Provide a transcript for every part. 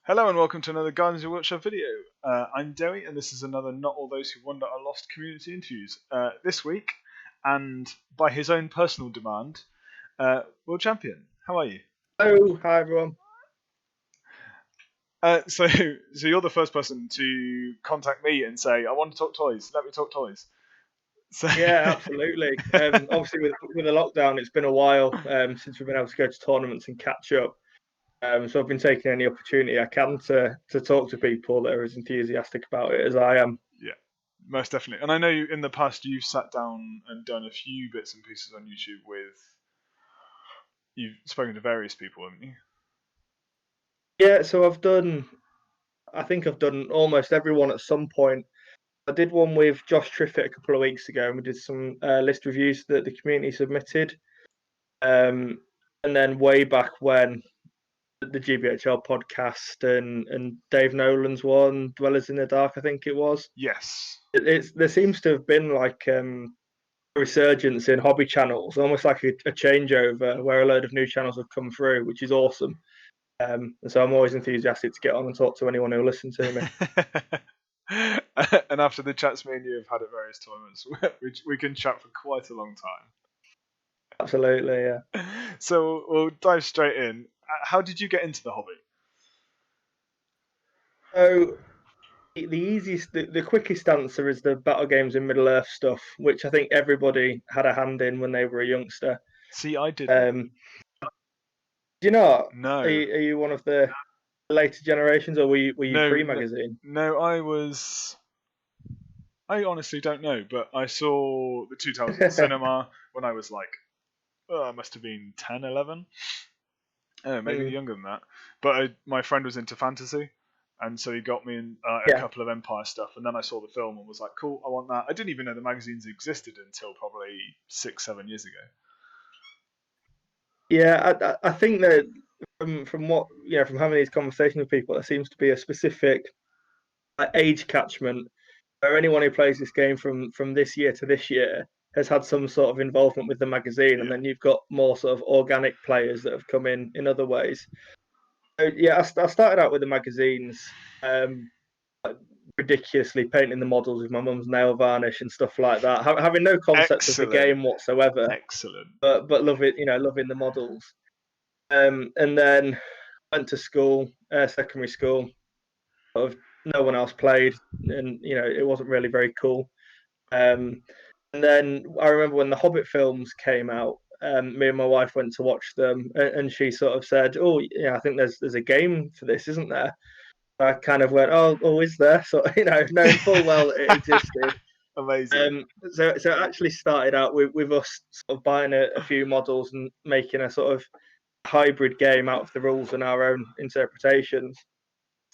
Hello and welcome to another Gardens of Wiltshire video. I'm Derry and this is another Not All Those Who Wander Are Lost community interviews. This week, and by his own personal demand, World Champion. How are you? Oh, hi everyone. So you're the first person to contact me and say, I want to talk toys, let me talk toys. So Yeah, absolutely. Obviously, with the lockdown, it's been a while since we've been able to go to tournaments and catch up. So I've been taking any opportunity I can to talk to people that are as enthusiastic about it as I am. Yeah, most definitely. And I know in the past you've sat down and done a few bits and pieces on YouTube you've spoken to various people, haven't you? Yeah, so I think I've done almost everyone at some point. I did one with Josh Triffitt a couple of weeks ago, and we did some list reviews that the community submitted. And then way back when, the GBHL podcast and Dave Nolan's one, Dwellers in the Dark, I think it was. Yes. There seems to have been like a resurgence in hobby channels, almost like a changeover where a load of new channels have come through, which is awesome. And so I'm always enthusiastic to get on and talk to anyone who'll listen to me. And after the chats me and you have had at various tournaments, we can chat for quite a long time. Absolutely, yeah. So we'll dive straight in. How did you get into the hobby? So the quickest answer is the Battle Games in Middle Earth stuff, which I think everybody had a hand in when they were a youngster. See, I didn't. Do you know? Are No. you one of the later generations, or were you No, pre-magazine? no, I was. I honestly don't know, but I saw the Two Towers at the cinema when I was like, I must have been 10, 11. Maybe younger than that. But my friend was into fantasy, and so he got me in a Yeah, couple of Empire stuff, and then I saw the film and was like, cool, I want that. I didn't even know the magazines existed until probably 6, 7 years ago. yeah. I think that from what from having these conversations with people, there seems to be a specific age catchment where anyone who plays this game from this year to this year has had some sort of involvement with the magazine, and Yeah. then you've got more sort of organic players that have come in other ways. So, yeah, I started out with the magazines, ridiculously painting the models with my mum's nail varnish and stuff like that, having no concept of the Excellent. game whatsoever, Excellent. but loving the models. And then went to school, secondary school. Sort of no one else played, and it wasn't really very cool. Um, and then I remember when the Hobbit films came out, me and my wife went to watch them, and she sort of said, "Oh, yeah, I think there's a game for this, isn't there?" I kind of went, "Oh, is there?" So knowing full well that it existed. Amazing. So it actually started out with us sort of buying a few models and making a sort of hybrid game out of the rules and our own interpretations,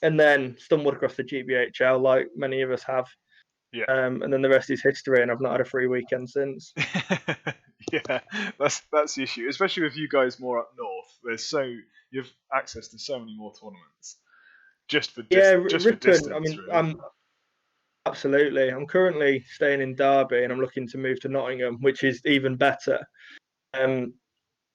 and then stumbled across the GBHL like many of us have. Yeah. And then the rest is history, and I've not had a free weekend since. Yeah, that's the issue, especially with you guys more up north. You have access to so many more tournaments Yeah, just for Ripon. I distance, mean, really. I'm absolutely. I'm currently staying in Derby, and I'm looking to move to Nottingham, which is even better. Um,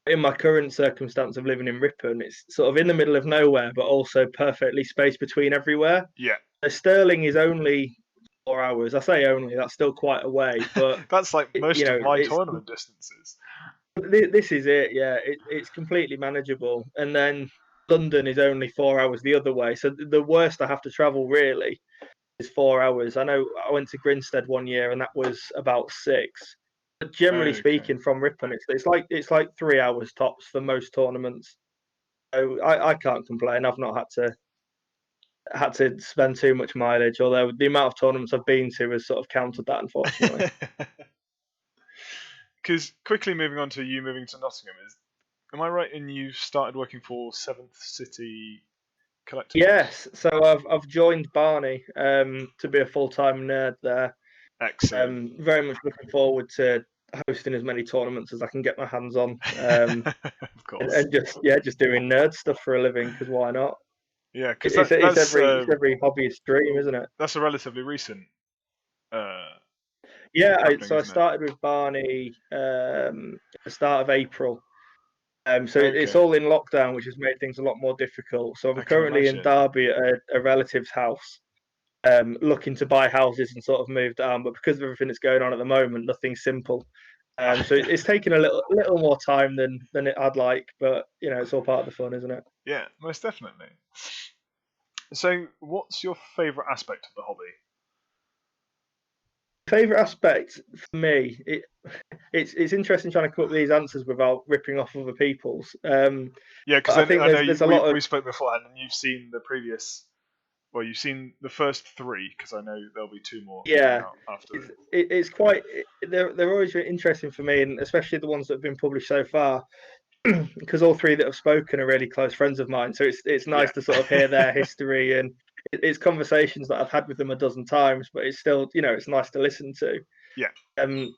in my current circumstance of living in Ripon, it's sort of in the middle of nowhere, but also perfectly spaced between everywhere. Yeah, Stirling is only 4 hours. I say only, that's still quite a way, but that's like most of my it's tournament distances. this is it. Yeah, it's completely manageable. And then London is only 4 hours the other way. So the worst I have to travel really is 4 hours. I know I went to Grinstead one year and that was about six. But generally Okay. speaking, from Ripon, it's like 3 hours tops for most tournaments. So I can't complain. I've not had to spend too much mileage, although the amount of tournaments I've been to has sort of countered that, unfortunately. Because quickly moving on to you moving to Nottingham, am I right in you started working for Seventh City Collectibles? Yes, so I've joined Barney to be a full time nerd there. Excellent. Very much looking forward to hosting as many tournaments as I can get my hands on, Of course. and just doing nerd stuff for a living, because why not? Yeah, because It's every hobbyist dream, isn't it? that's a relatively recent uh, Yeah, happening, so I isn't it? started with Barney at the start of April. So it's Okay. all in lockdown, which has made things a lot more difficult. So I'm I can currently in imagine. Derby at a relative's house, looking to buy houses and sort of move down. But because of everything that's going on at the moment, nothing's simple. So Yeah. it's taken a little more time than I'd like, but it's all part of the fun, isn't it? Yeah, most definitely. So, what's your favourite aspect of the hobby? Favorite aspect for me, it's interesting trying to come up with these answers without ripping off other people's. Yeah, because But I think I know there's a lot of we spoke beforehand, and you've seen the previous. Well, you've seen the first three, because I know there'll be two more coming yeah. out after It's this. it's quite they're always really interesting for me, and especially the ones that have been published so far, because all three that have spoken are really close friends of mine. So it's Yeah. nice to sort of hear their history, and it's conversations that I've had with them a dozen times, but it's still it's nice to listen to. Yeah. Um,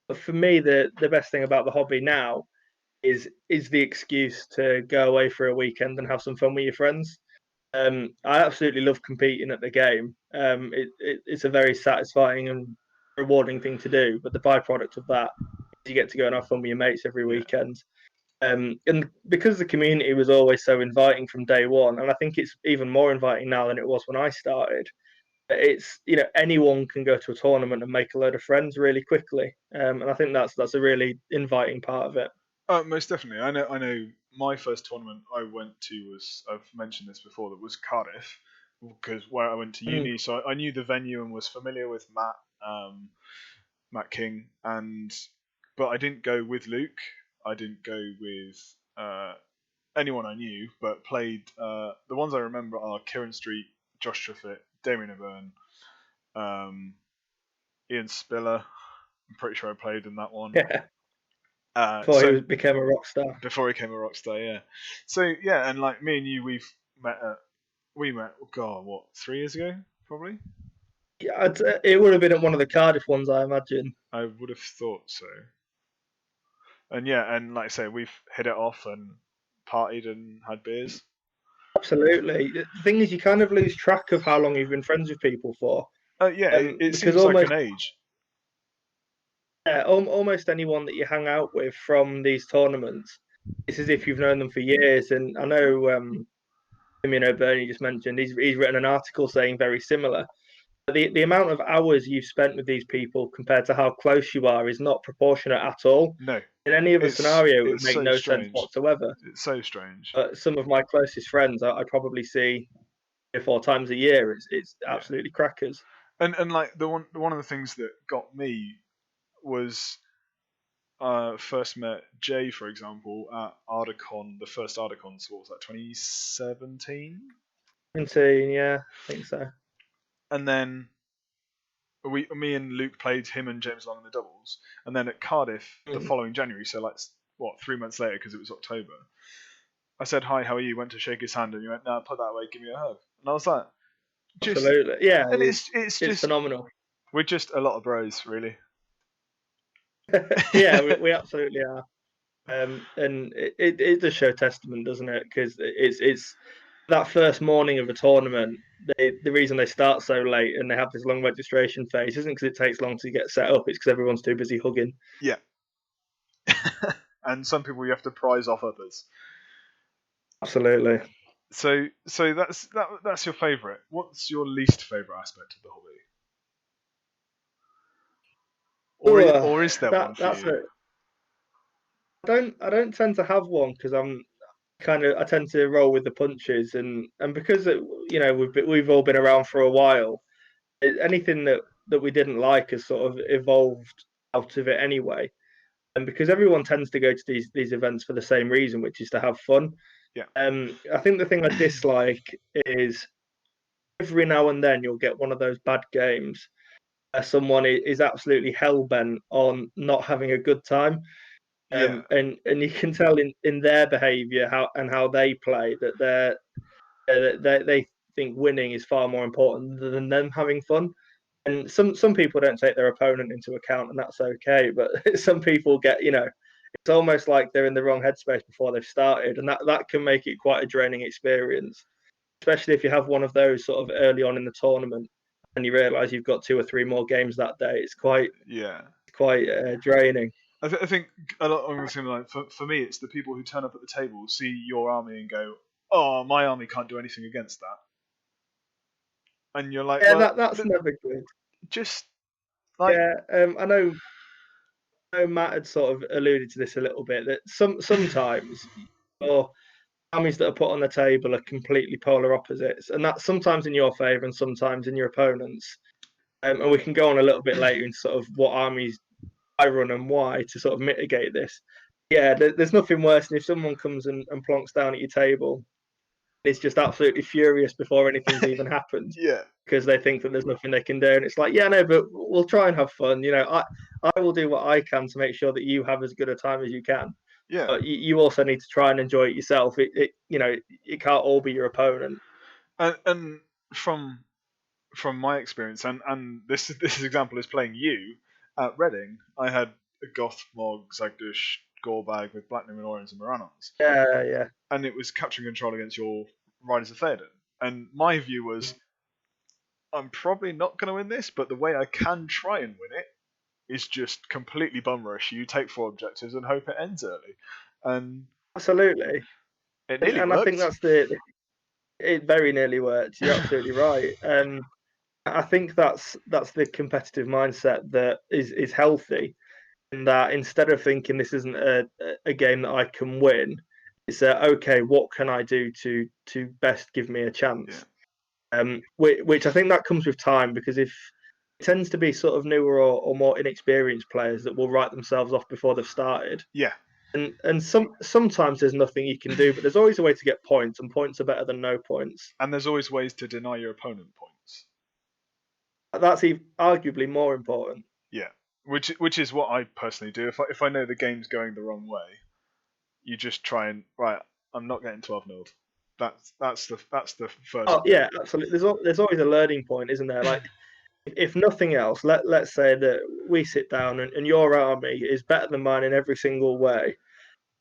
but for me, the best thing about the hobby now is the excuse to go away for a weekend and have some fun with your friends. I absolutely love competing at the game. It's a very satisfying and rewarding thing to do, but the byproduct of that is you get to go and have fun with your mates every Yeah. weekend. And because the community was always so inviting from day one, and I think it's even more inviting now than it was when I started. It's anyone can go to a tournament and make a load of friends really quickly, and I think that's a really inviting part of it. Most definitely. I know. My first tournament I went to was, I've mentioned this before, that was Cardiff, because where I went to Mm. uni, so I knew the venue and was familiar with Matt King, but I didn't go with Luke. I didn't go with anyone I knew, but played. The ones I remember are Kieran Street, Josh Triffitt, Damien O'Byrne, um, Ian Spiller. I'm pretty sure I played in that one. Yeah, before So became a rock star. before he became a rock star, yeah. So yeah, and like me and you, met. We met. God, what, 3 years ago, probably. Yeah, it would have been at one of the Cardiff ones, I imagine. I would have thought so. And yeah, and like I say, we've hit it off and partied and had beers. Absolutely. The thing is, you kind of lose track of how long you've been friends with people for, Yeah, it because seems like an age. almost anyone that you hang out with from these tournaments, it's as if you've known them for years. And I know, Bernie just mentioned he's written an article saying very similar. The amount of hours you've spent with these people compared to how close you are is not proportionate at all. No, In any other scenario, it would it's make so no sense strange. whatsoever. It's so strange. But some of my closest friends, I probably see 3 or 4 times a year. It's Yeah, absolutely crackers. and like one of the things that got me was first met Jay, for example, at Ardacon, the first Ardacon. So what was that, 2017? 17, yeah, I think so. And then me and Luke played him and James Long in the doubles, and then at Cardiff the Mm. following January. So like what, 3 months later, because it was October. I said hi, how are you? Went to shake his hand, and he went, "No, put that away, give me a hug." And I was like, just, Absolutely, yeah, and it's it's just phenomenal. we're just a lot of bros, really. Yeah, we absolutely are. And it does show testament, doesn't it? Because it's that first morning of a tournament. The reason they start so late and they have this long registration phase isn't because it takes long to get set up. It's because everyone's too busy hugging. Yeah. And some people you have to prize off others. Absolutely. So that's your favourite. What's your least favourite aspect of the hobby, Ooh, or is there one for that's you? it. I don't tend to have one because I tend to roll with the punches, and because we've all been around for a while. Anything that we didn't like has sort of evolved out of it anyway. And because everyone tends to go to these events for the same reason, which is to have fun. Yeah. I think the thing I dislike is every now and then you'll get one of those bad games where someone is absolutely hell bent on not having a good time. Yeah. And you can tell in their behaviour how they play that they think winning is far more important than them having fun. And some people don't take their opponent into account, and that's okay. But some people get, it's almost like they're in the wrong headspace before they've started, and that can make it quite a draining experience, especially if you have one of those sort of early on in the tournament and you realise you've got 2 or 3 more games that day. It's quite Yeah. quite draining. I think a lot of the same line. For me, it's the people who turn up at the table, see your army, and go, "Oh, my army can't do anything against that." And you're like, Yeah, "Well, that's never good. just like, Yeah, I know Matt had sort of alluded to this a little bit that sometimes your armies that are put on the table are completely polar opposites, and that's sometimes in your favour and sometimes in your opponent's. And we can go on a little bit later into sort of what armies I run and why to sort of mitigate this. Yeah, there's nothing worse than if someone comes and plonks down at your table. It's just absolutely furious before anything's even happened yeah, because they think that there's nothing they can do. And it's like, yeah, no, but we'll try and have fun. I will do what I can to make sure that you have as good a time as you can. yeah." But you also need to try and enjoy it yourself. It can't all be your opponent. And from my experience, and this example is playing you at Reading. I had a Goth Mog Zagdush Gore bag with Black Numenorians and Moranons, Yeah, yeah. and it was capturing control against your Riders of Theoden. And my view was, I'm probably not going to win this, but the way I can try and win it is just completely bum rush. You take 4 objectives and hope it ends early, and Absolutely. it And, nearly and I think worked. it very nearly worked. You're absolutely right. I think that's the competitive mindset that is healthy. In that instead of thinking this isn't a game that I can win, it's okay. What can I do to best give me a chance? Which I think that comes with time because if it tends to be sort of newer or more inexperienced players that will write themselves off before they've started. Yeah, And sometimes there's nothing you can do, but there's always a way to get points, and points are better than no points. and there's always ways to deny your opponent points. That's arguably more important. Yeah, which is what I personally do. If I know the game's going the wrong way, you just try and right. I'm not getting 12 0. That's the first Oh thing. yeah, absolutely. There's always a learning point, isn't there? Like if nothing else, let's say that we sit down and your army is better than mine in every single way.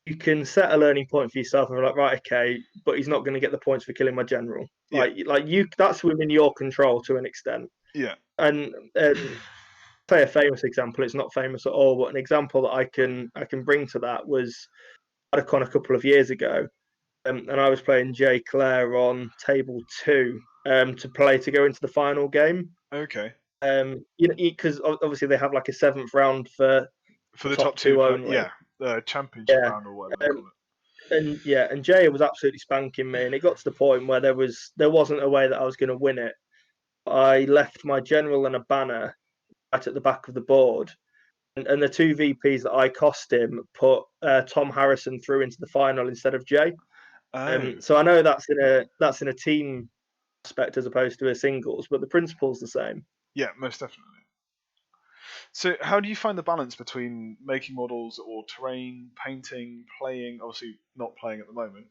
You can set a learning point for yourself and be like, right, okay, but he's not going to get the points for killing my general. Yeah, Like you, that's within your control to an extent. yeah. And say a famous example, it's not famous at all, but an example that I can bring to that was at a con a couple of years ago, and I was playing Jay Clare on table 2 to play to go into the final game. Okay. Because obviously they have like a 7th round for For the the top top 2, two only. yeah, the championship Yeah, round or whatever they call it. and Jay was absolutely spanking me, and it got to the point where there wasn't a way that I was going to win it. I left my general and a banner right at the back of the board, and the 2 VPs that I cost him put Tom Harrison through into the final instead of Jay. Oh, So I know that's in a team aspect as opposed to a singles, but the principle's the same. yeah, most definitely. So, how do you find the balance between making models or terrain, painting, playing? Obviously, not playing at the moment,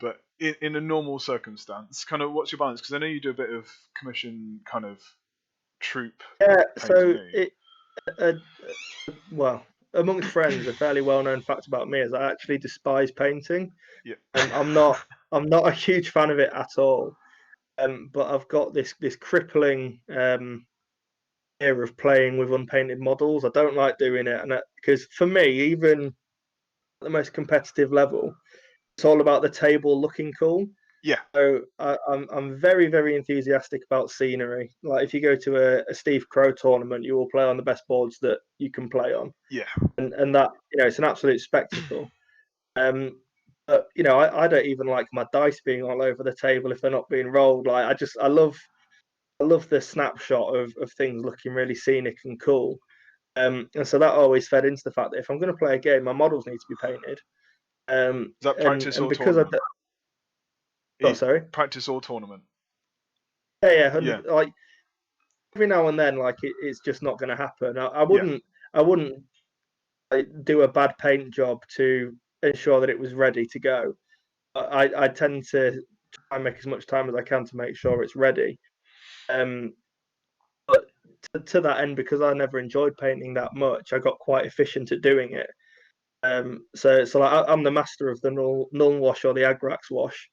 but in a normal circumstance, kind of what's your balance? Because I know you do a bit of commission kind of troop Yeah, painting, so don't you? uh, well, amongst friends, a fairly well-known fact about me is I actually despise painting. Yeah. I'm not a huge fan of it at all. But I've got this crippling fear of playing with unpainted models. I don't like doing it, and because for me, even at the most competitive level, it's all about the table looking cool. Yeah. So I'm very very enthusiastic about scenery. Like if you go to a Steve Crow tournament, you will play on the best boards that you can play on, Yeah. and that it's an absolute spectacle. Um, but I don't even like my dice being all over the table if they're not being rolled. Like I love the snapshot of things looking really scenic and cool. And so that always fed into the fact that if I'm going to play a game, my models need to be painted. Is that practice And or because I tournament? oh sorry, Practice or tournament? yeah, Yeah. like every now and then, like it's just not going to happen. Yeah. I wouldn't like, do a bad paint job to ensure that it was ready to go. I tend to try and make as much time as I can to make sure it's ready. Um, but to that end, because I never enjoyed painting that much, I got quite efficient at doing it. So like I'm the master of the null wash or the Agrax wash.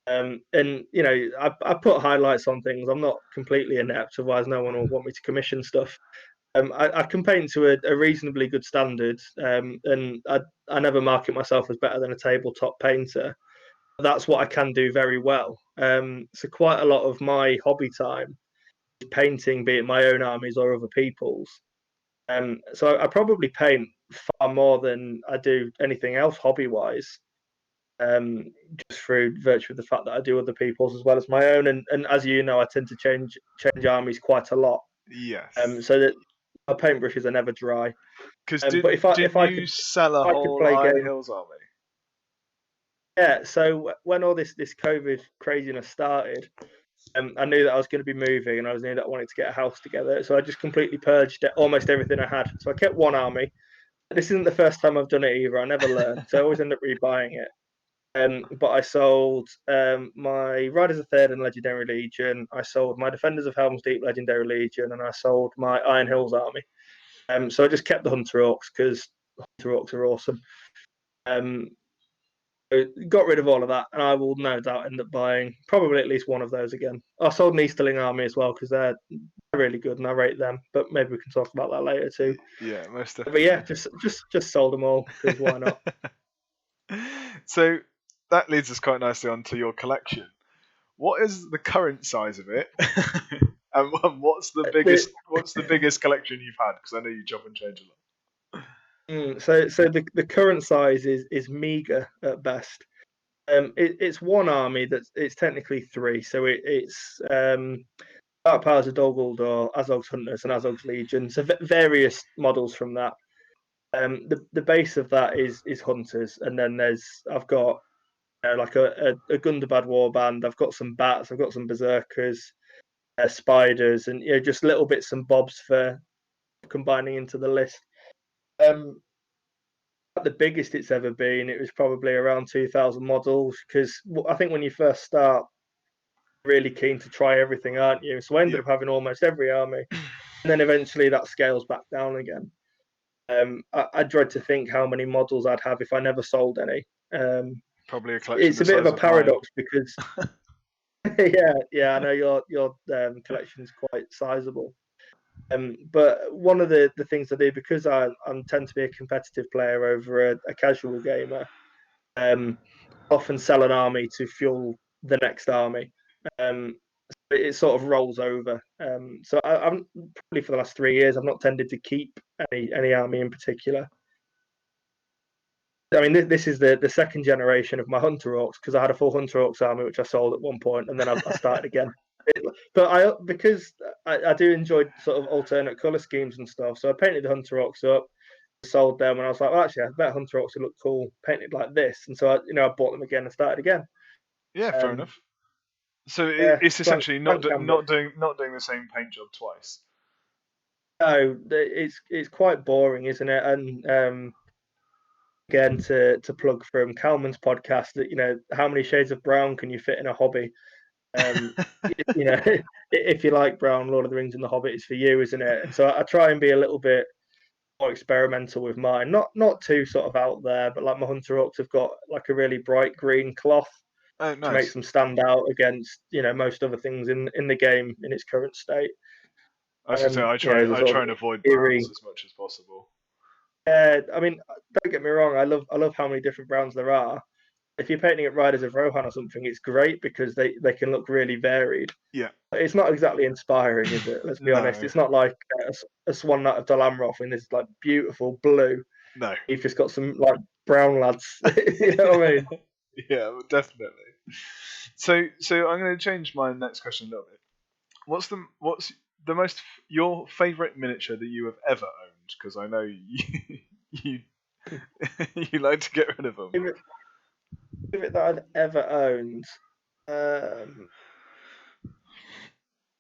And I put highlights on things. I'm not completely inept, otherwise no one will want me to commission stuff. I can paint to a reasonably good standard, and I never market myself as better than a tabletop painter. That's what I can do very well. So quite a lot of my hobby time is painting, be it my own armies or other people's. So I probably paint far more than I do anything else hobby wise. Just through virtue of the fact that I do other people's as well as my own, and as you know, I tend to change armies quite a lot. Yes. So that my paintbrushes are never dry. Because But didn't you sell a if I could whole play Iron games, Hills army? yeah. So when all this COVID craziness started, I knew that I was going to be moving, and I knew that I wanted to get a house together. So I just completely purged almost everything I had. So I kept one army. This isn't the first time I've done it either. I never learn, so I always end up rebuying it. But I sold my Riders of Third and Legendary Legion. I sold my Defenders of Helm's Deep Legendary Legion, and I sold my Iron Hills army. So I just kept the Hunter Orcs because Hunter Orcs are awesome. Got rid of all of that, and I will no doubt end up buying probably at least one of those again. I sold an Easterling army as well because they're really good and I rate them. But maybe we can talk about that later too. Yeah, most But definitely. yeah, just sold them all because why not? So that leads us quite nicely onto your collection. What is the current size of it, and what's the biggest collection you've had? Because I know you chop and change a lot. So the current size is meager at best. It's one army it's technically three. So it's Dark Powers of Dol Guldur, Azog's Hunters, and Azog's Legion. So various models from that. The base of that is Hunters, and then I've got like a Gundabad warband. I've got some bats. I've got some berserkers, spiders, and just little bits and bobs for combining into the list. The biggest it's ever been, it was probably around 2,000 models because I think when you first start, really keen to try everything, aren't you? So I ended up having almost every army, and then eventually that scales back down again. I dread to think how many models I'd have if I never sold any. Probably a collection It's the a bit of size a of mine. paradox because I know your collection is quite sizable. But one of the things I do because I tend to be a competitive player over a casual gamer, often sell an army to fuel the next army. Um, it sort of rolls over. So I'm probably for the last 3 years I've not tended to keep any army in particular. I mean, this is the second generation of my Hunter Orcs because I had a full Hunter Orcs army which I sold at one point, and then I started again. But because I do enjoy sort of alternate color schemes and stuff, so I painted the Hunter Orcs up, sold them, and I was like, well, actually, I bet Hunter Orcs would look cool painted like this, and so I bought them again and started again. Yeah, fair Um, enough. So yeah, it's essentially blank canvas. not doing the same paint job twice. No, it's quite boring, isn't it? And again, to plug from Calman's podcast, that how many shades of brown can you fit in a hobby? Um, you know, if you like brown, Lord of the Rings and The Hobbit is for you, isn't it? And so I try and be a little bit more experimental with mine. Not too sort of out there, but like my Hunter Orcs have got like a really bright green cloth, Oh, which makes nice. them stand out against most other things in the game in its current state. I was gonna say There's I sort try of and avoid eerie. browns as much as possible. I mean, don't get me wrong. I love how many different browns there are. If you're painting at Riders of Rohan or something, it's great because they can look really varied. Yeah. But it's not exactly inspiring, is it? Let's be honest. No. It's not like a Swan Knight of Dol Amroth in this like beautiful blue. No. You've just got some like brown lads. You know what I mean? Yeah, definitely. So I'm going to change my next question a little bit. What's the most your favorite miniature that you have ever owned? Because I know you you like to get rid of them. Favorite that I've ever owned. Um,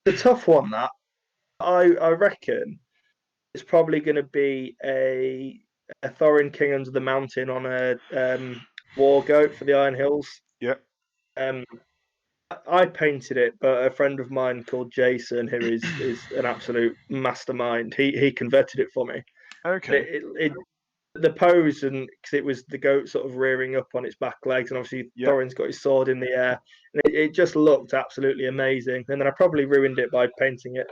the tough one that I reckon it's probably going to be a Thorin King Under the Mountain on a war goat for the Iron Hills. Yeah. Um, I painted it, but a friend of mine called Jason, who is an absolute mastermind, he converted it for me. Okay. It the pose, and because it was the goat sort of rearing up on its back legs, and obviously Yeah. Thorin's got his sword in the air, and it just looked absolutely amazing. And then I probably ruined it by painting it,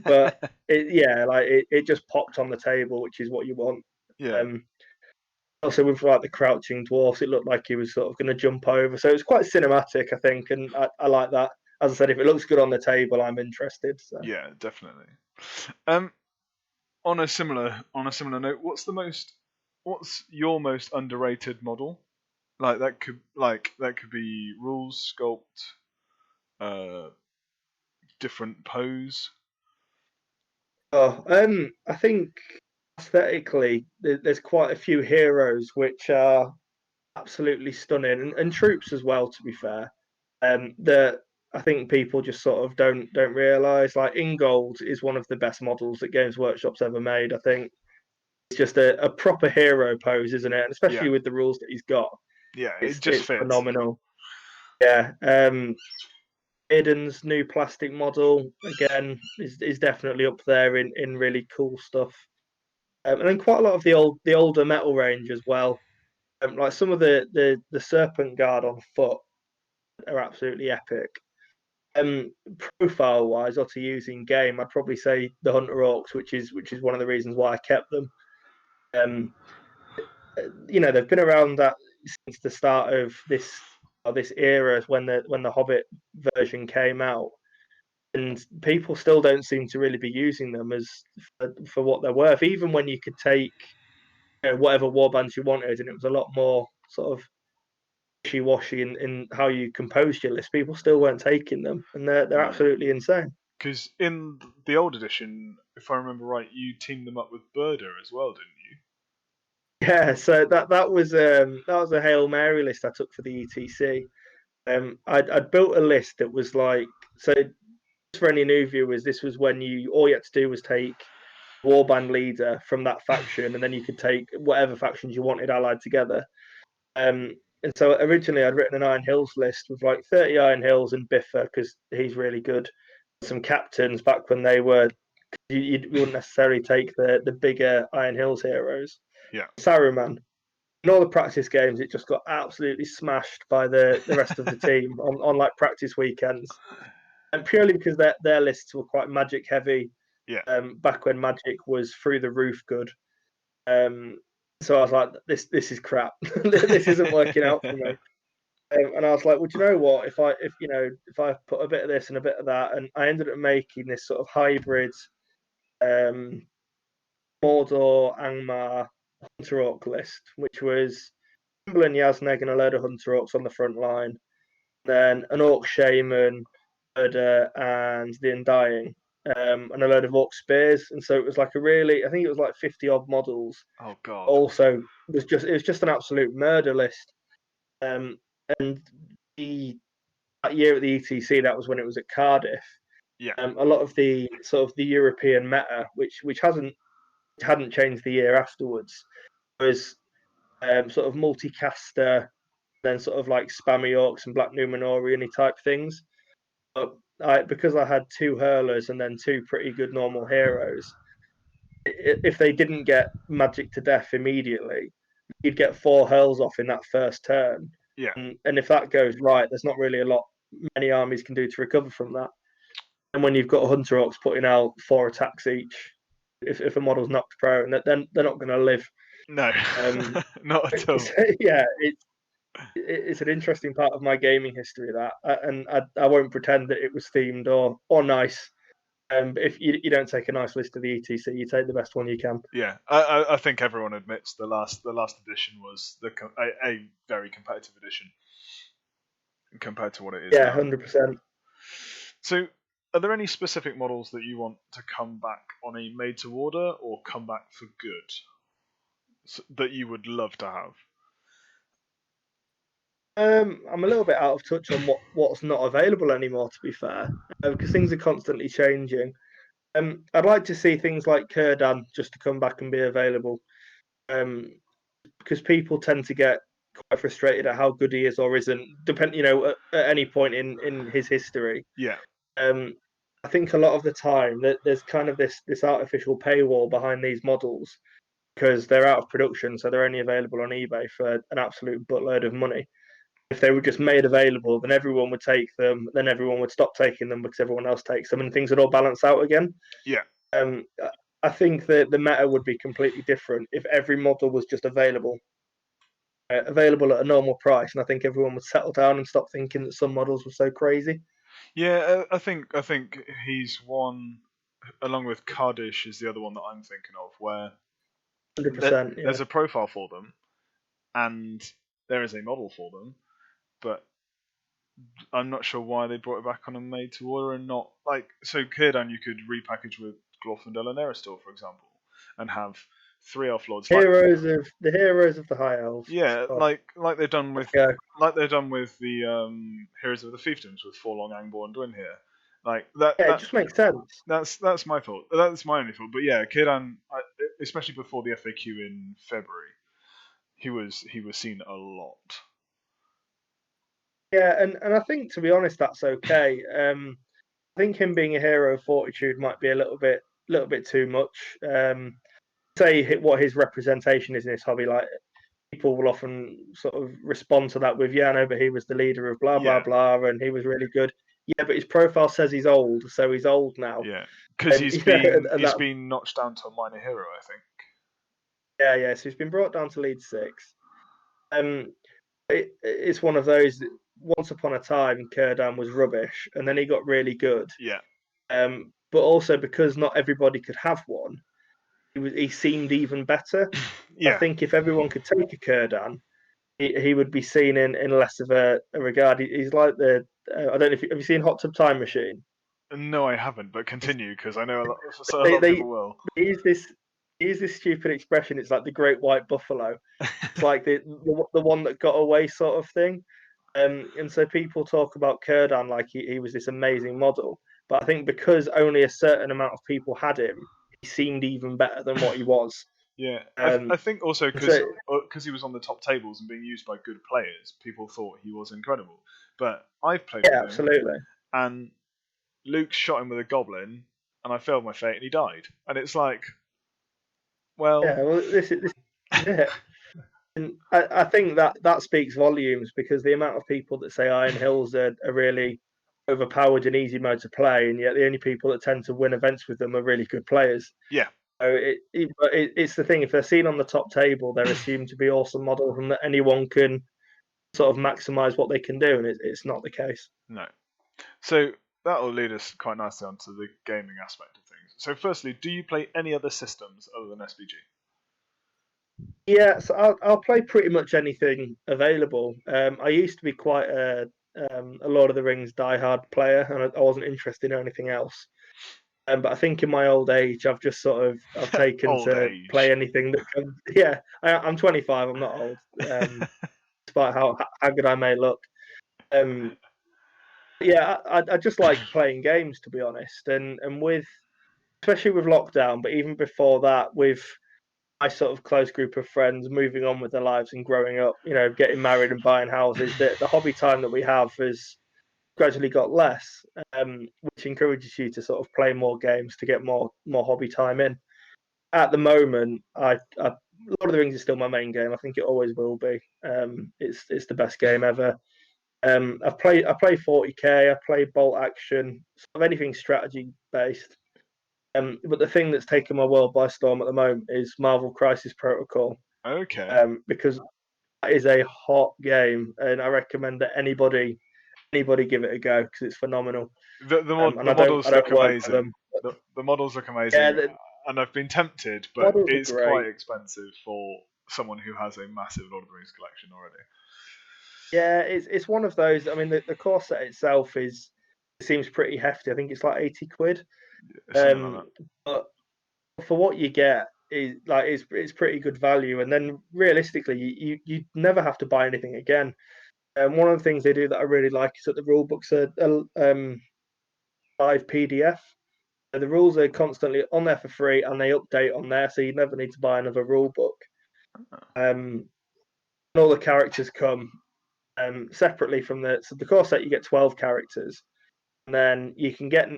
but it just popped on the table, which is what you want. Yeah. Also with like the crouching dwarfs, it looked like he was sort of going to jump over, so it was quite cinematic, I think, and I like that. As I said, if it looks good on the table, I'm interested. So. Yeah, definitely. On a similar note, what's your most underrated model? That could be rules, sculpt, uh, different pose. Oh, I think aesthetically, there's quite a few heroes which are absolutely stunning, and troops as well. To be fair, that I think people just sort of don't realise. Like Ingold is one of the best models that Games Workshop's ever made. I think it's just a proper hero pose, isn't it? And especially Yeah, with the rules that he's got, yeah, it just it's fits. phenomenal. Yeah. Aiden's new plastic model again is definitely up there in really cool stuff. And then quite a lot of the older metal range as well. Like some of the Serpent Guard on foot are absolutely epic. Profile wise, or to use in game, I'd probably say the Hunter Orcs, which is one of the reasons why I kept them. Um, they've been around that since the start of this era when the Hobbit version came out, and people still don't seem to really be using them as for what they're worth. Even when you could take whatever warbands you wanted, and it was a lot more sort of wishy-washy in how you composed your list, people still weren't taking them, and they're No, absolutely insane. because in the old edition, if I remember right, you teamed them up with Burder as well, didn't you? Yeah, so that was a Hail Mary list I took for the ETC. I'd built a list that was like, so for any new viewers, this was when you all you had to do was take warband leader from that faction, and then you could take whatever factions you wanted allied together. Um, and so originally I'd written an Iron Hills list with like 30 Iron Hills and Biffa because he's really good. Some captains back when they were, you wouldn't necessarily take the bigger Iron Hills heroes. Yeah. Saruman. In all the practice games, it just got absolutely smashed by the rest of the team on like practice weekends. And purely because their lists were quite magic heavy, Yeah. back when magic was through the roof good. Um, so I was like, this is crap. This isn't working out for me. And I was like, well, do you know what? If I put a bit of this and a bit of that, and I ended up making this sort of hybrid um, Mordor, Angmar, Hunter Orc list, which was Timberland, Yasneg, and a load of Hunter Orcs on the front line, then an Orc Shaman, Murder, and the Undying, and a load of Orc Spears. And so it was like I think it was like 50 odd models. Oh God. Also, it was just an absolute murder list. Um, and that year at the ETC, that was when it was at Cardiff. Yeah. A lot of the sort of the European meta, which hadn't changed the year afterwards, was sort of multicaster, then sort of like spammy orcs and black Numenorian type things. But because I had two hurlers and then two pretty good normal heroes, if they didn't get magic to death immediately, you'd get four hurls off in that first turn. Yeah. And if that goes right, there's not really a lot many armies can do to recover from that. And when you've got Hunter Orcs putting out 4 attacks each, if a model's knocked prone, then they're not going to live. No. Not at all. Yeah, it's an interesting part of my gaming history that, and I won't pretend that it was themed or nice. If you don't take a nice list of the ETC, you take the best one you can. Yeah, I think everyone admits the last edition was a very competitive edition compared to what it is Yeah, now. 100%. So, are there any specific models that you want to come back on a made to order or come back for good that you would love to have? I'm a little bit out of touch on what's not available anymore, to be fair, because things are constantly changing. I'd like to see things like Kurdan just to come back and be available, because people tend to get quite frustrated at how good he is or isn't, at any point in his history. Yeah, I think a lot of the time that there's kind of this artificial paywall behind these models because they're out of production, so they're only available on eBay for an absolute buttload of money. If they were just made available, then everyone would take them. Then everyone would stop taking them because everyone else takes them, and things would all balance out again. Yeah. I think that the meta would be completely different if every model was just available at a normal price, and I think everyone would settle down and stop thinking that some models were so crazy. Yeah, I think he's one, along with Cardish is the other one that I'm thinking of, where 100%. Yeah. there's a profile for them, and there is a model for them, but I'm not sure why they brought it back on a made to order and not like so. Kirdan you could repackage with Glorfindel and Eristor, for example, and have 3 elf lords. The heroes of the High Elves. Yeah, Oh, like they've done with yeah. the Heroes of the Fiefdoms with Forlong, Angborn, and Dwin here. Like that. Yeah, it just makes sense. That's my thought. That's my only thought. But yeah, Kirdan, especially before the FAQ in February, he was seen a lot. Yeah, and I think to be honest, that's okay. I think him being a hero of fortitude might be a little bit too much. Say what his representation is in this hobby, like people will often sort of respond to that with, yeah, no, but he was the leader of blah blah blah, and he was really good. Yeah, but his profile says he's old, so he's old now. Yeah, because he's been notched down to a minor hero, I think. Yeah. So he's been brought down to lead 6. It's one of those. Once upon a time, Kirdan was rubbish, and then he got really good. Yeah. But also because not everybody could have one, he seemed even better. Yeah. I think if everyone could take a Kirdan, he would be seen in less of a regard. He's like the I don't know if have you seen Hot Tub Time Machine? No, I haven't. But continue because I know a lot of people will. Use this stupid expression. It's like the Great White Buffalo. It's like the one that got away sort of thing. And so people talk about Kirdan like he was this amazing model. But I think because only a certain amount of people had him, he seemed even better than what he was. Yeah, I think also because he was on the top tables and being used by good players, people thought he was incredible. But I've played with him, absolutely. And Luke shot him with a goblin, and I failed my fate, and he died. And it's like, well, this is it. And I think that speaks volumes because the amount of people that say Iron Hills are really overpowered and easy mode to play, and yet the only people that tend to win events with them are really good players. Yeah. So it's the thing. If they're seen on the top table, they're assumed to be awesome models, and that anyone can sort of maximize what they can do, and it's not the case. No. So that'll lead us quite nicely onto the gaming aspect of things. So, firstly, do you play any other systems other than SBG? Yeah, so I'll play pretty much anything available. I used to be quite a Lord of the Rings diehard player, and I wasn't interested in anything else. But I think in my old age, I've taken to play anything that comes. Yeah, I'm 25. I'm not old, despite how good I may look. Yeah, I just like playing games, to be honest, and especially with lockdown, but even before that, with my sort of close group of friends moving on with their lives and growing up, getting married and buying houses, the hobby time that we have has gradually got less, which encourages you to sort of play more games to get more hobby time in. At the moment, Lord of the Rings is still my main game. I think it always will be. It's the best game ever. I play 40k. I play bolt action, sort of anything strategy based. But the thing that's taken my world by storm at the moment is Marvel Crisis Protocol. Okay. Because that is a hot game, and I recommend that anybody give it a go because it's phenomenal. The models look amazing. The models look amazing, yeah, and I've been tempted, but it's quite expensive for someone who has a massive Lord of the Rings collection already. Yeah, it's one of those. I mean, the core set itself seems pretty hefty. I think it's like 80 quid. Like but for what you get, it's pretty good value. And then realistically, you never have to buy anything again. One of the things they do that I really like is that the rule books are live PDF. So the rules are constantly on there for free, and they update on there, so you never need to buy another rule book. And all the characters come separately from the core set. You get 12 characters, and then you can get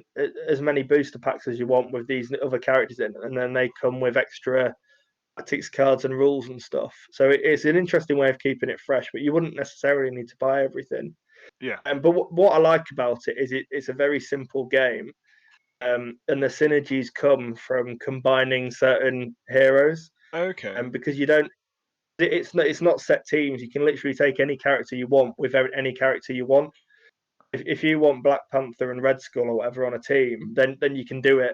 as many booster packs as you want with these other characters in, and then they come with extra tactics cards and rules and stuff. So it's an interesting way of keeping it fresh, but you wouldn't necessarily need to buy everything. Yeah. But what I like about it is it's a very simple game, and the synergies come from combining certain heroes. Okay. Because you don't, it's not set teams. You can literally take any character you want with any character you want. If you want Black Panther and Red Skull or whatever on a team, then you can do it.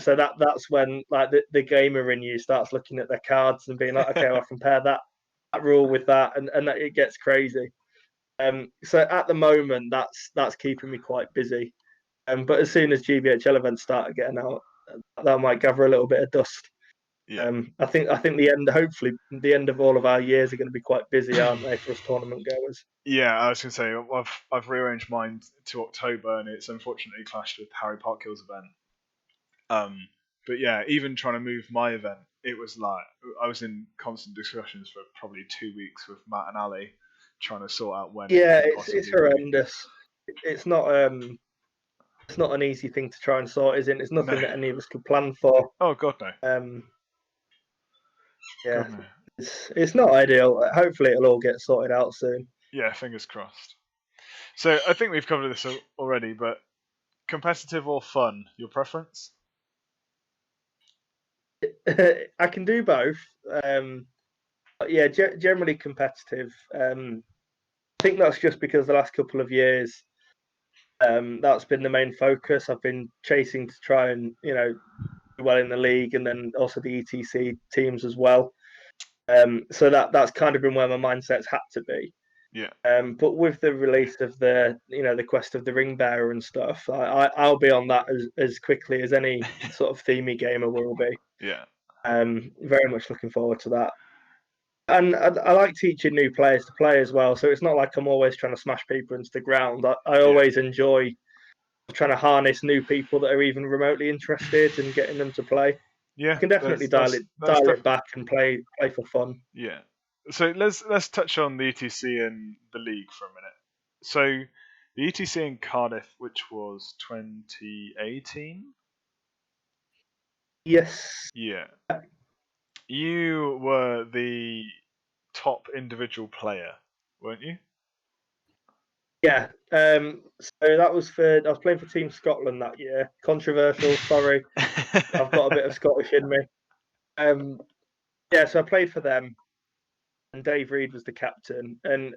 So that's when like the gamer in you starts looking at their cards and being like, okay, well, I compare that rule with that, and that it gets crazy. So at the moment, that's keeping me quite busy. But as soon as GBHL events start again out, that might gather a little bit of dust. Yeah. I think hopefully the end of all of our years are going to be quite busy, aren't they, for us tournament goers? Yeah, I was gonna say I've rearranged mine to October, and it's unfortunately clashed with Harry Parkill's event. But yeah, even trying to move my event, it was like I was in constant discussions for probably 2 weeks with Matt and Ali, trying to sort out when it Yeah, could it's possibly be. horrendous. It's not an easy thing to try and sort, is it? It's No. nothing that any of us could plan for. Oh God, no. Yeah, God, no. it's not ideal. Hopefully, it'll all get sorted out soon. Yeah, fingers crossed. So I think we've covered this already, but competitive or fun, your preference? I can do both. But yeah, generally competitive. I think that's just because the last couple of years, that's been the main focus. I've been chasing to try and do well in the league, and then also the ETC teams as well. So that's kind of been where my mindset's had to be. Yeah. But with the release of the Quest of the Ring Bearer and stuff, I'll be on that as quickly as any sort of themey gamer will be. Yeah. Very much looking forward to that. And I like teaching new players to play as well. So it's not like I'm always trying to smash people into the ground. I Yeah. always enjoy trying to harness new people that are even remotely interested and getting them to play. Yeah. You can definitely dial it back and play for fun. Yeah. So let's touch on the ETC and the league for a minute. So the ETC in Cardiff, which was 2018. Yes. Yeah. You were the top individual player, weren't you? Yeah. So that was I was playing for Team Scotland that year. Controversial, sorry. I've got a bit of Scottish in me. Yeah, so I played for them, and Dave Reed was the captain. And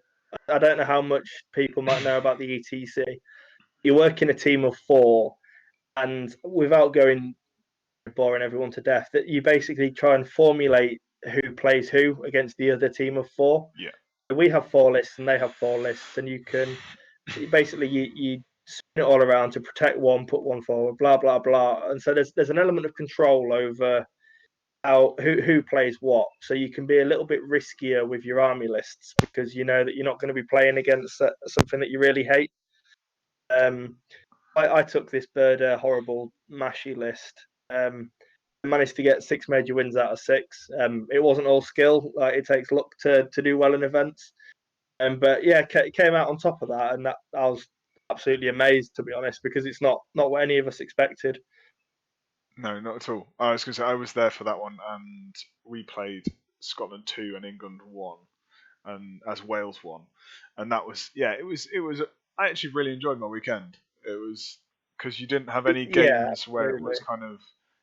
I don't know how much people might know about the ETC. You work in a team of four, and without going boring everyone to death, that you basically try and formulate who plays who against the other team of four. Yeah. We have four lists and they have four lists, and you can basically you spin it all around to protect one, put one forward, blah blah blah. And so there's an element of control over who plays what. So you can be a little bit riskier with your army lists because you know that you're not going to be playing against something that you really hate. I took this bird horrible mashy list. Managed to get 6 major wins out of 6. It wasn't all skill; it takes luck to do well in events. But yeah, came out on top of that, and that I was absolutely amazed, to be honest, because it's not what any of us expected. No, not at all. I was going to say I was there for that one, and we played Scotland 2 and England 1, and as Wales 1, and that was it was. I actually really enjoyed my weekend. It was because you didn't have any Yeah, games where it was kind of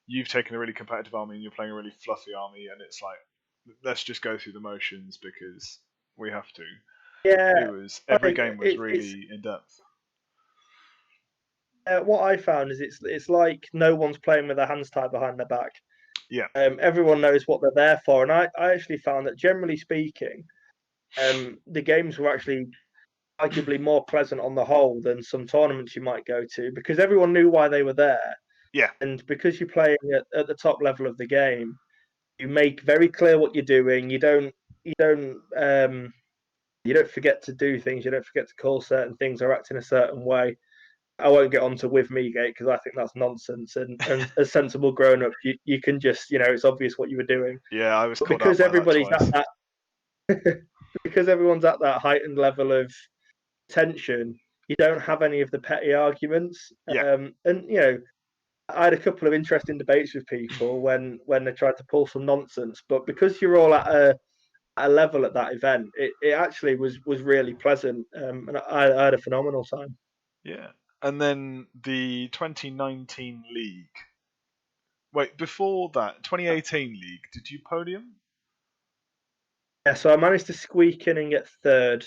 you've taken a really competitive army and you're playing a really fluffy army, and it's like let's just go through the motions because we have to. yeah. It was every game was really in depth. What I found is it's like no one's playing with their hands tied behind their back. Yeah. Everyone knows what they're there for, and I actually found that generally speaking, the games were actually arguably more pleasant on the whole than some tournaments you might go to because everyone knew why they were there, Yeah. and because you're playing at the top level of the game, you make very clear what you're doing. You don't forget to do things. You don't forget to call certain things or act in a certain way. I won't get on to with me gate because I think that's nonsense. And as sensible grown up, you can just it's obvious what you were doing. Yeah, I was But called out because by that everybody's twice. at that, because everyone's at that heightened level of tension, you don't have any of the petty arguments. Yeah. And I had a couple of interesting debates with people when they tried to pull some nonsense, but because you're all at a level at that event, it actually was really pleasant, and I had a phenomenal time. Yeah. And then the 2019 league. Wait, before that, 2018 league, did you podium? Yeah, so I managed to squeak in and get third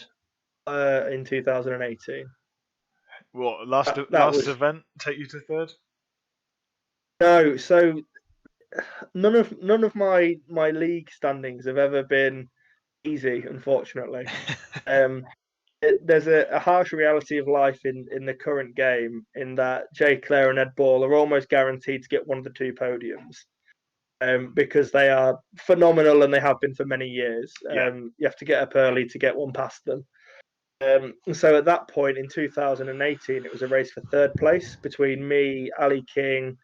in 2018. What, That last was event take you to third? no, so none of my league standings have ever been easy, unfortunately. Um, there's a harsh reality of life in the current game, in that Jay Clare and Ed Ball are almost guaranteed to get one of the two podiums, because they are phenomenal and they have been for many years. Yeah. You have to get up early to get one past them. So at that point in 2018, it was a race for third place between me, Ali King,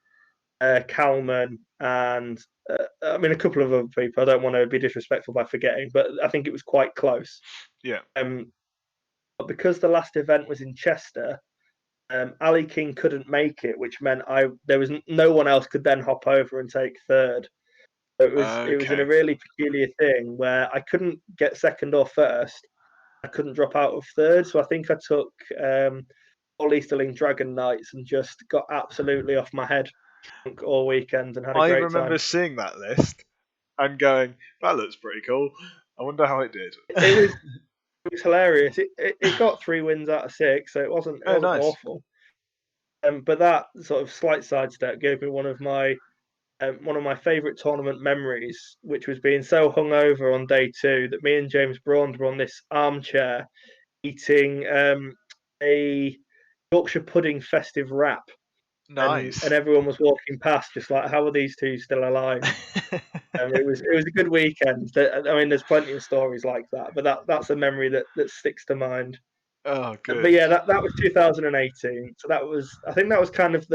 Kalman, and I mean a couple of other people. I don't want to be disrespectful by forgetting, but I think it was quite close. Yeah. But because the last event was in Chester, Ali King couldn't make it, which meant there was no one else could then hop over and take third. So it was in a Okay. really peculiar thing where I couldn't get second or first. I couldn't drop out of third, so I think I took all Easterling Dragon Knights and just got absolutely off my head all weekend and had a I great remember time. seeing that list and going, that looks pretty cool. I wonder how it did. It was it was hilarious. It got 3 wins out of 6, so it wasn't it Oh, wasn't nice. awful. But that sort of slight sidestep gave me one of my favourite tournament memories, which was being so hungover on day 2 that me and James Braun were on this armchair eating a Yorkshire pudding festive wrap, and Nice. everyone was walking past, just like, how are these two still alive? It was a good weekend. I mean, there's plenty of stories like that, but that's a memory that sticks to mind. Oh, But good. yeah, that was 2018. So I think that was kind of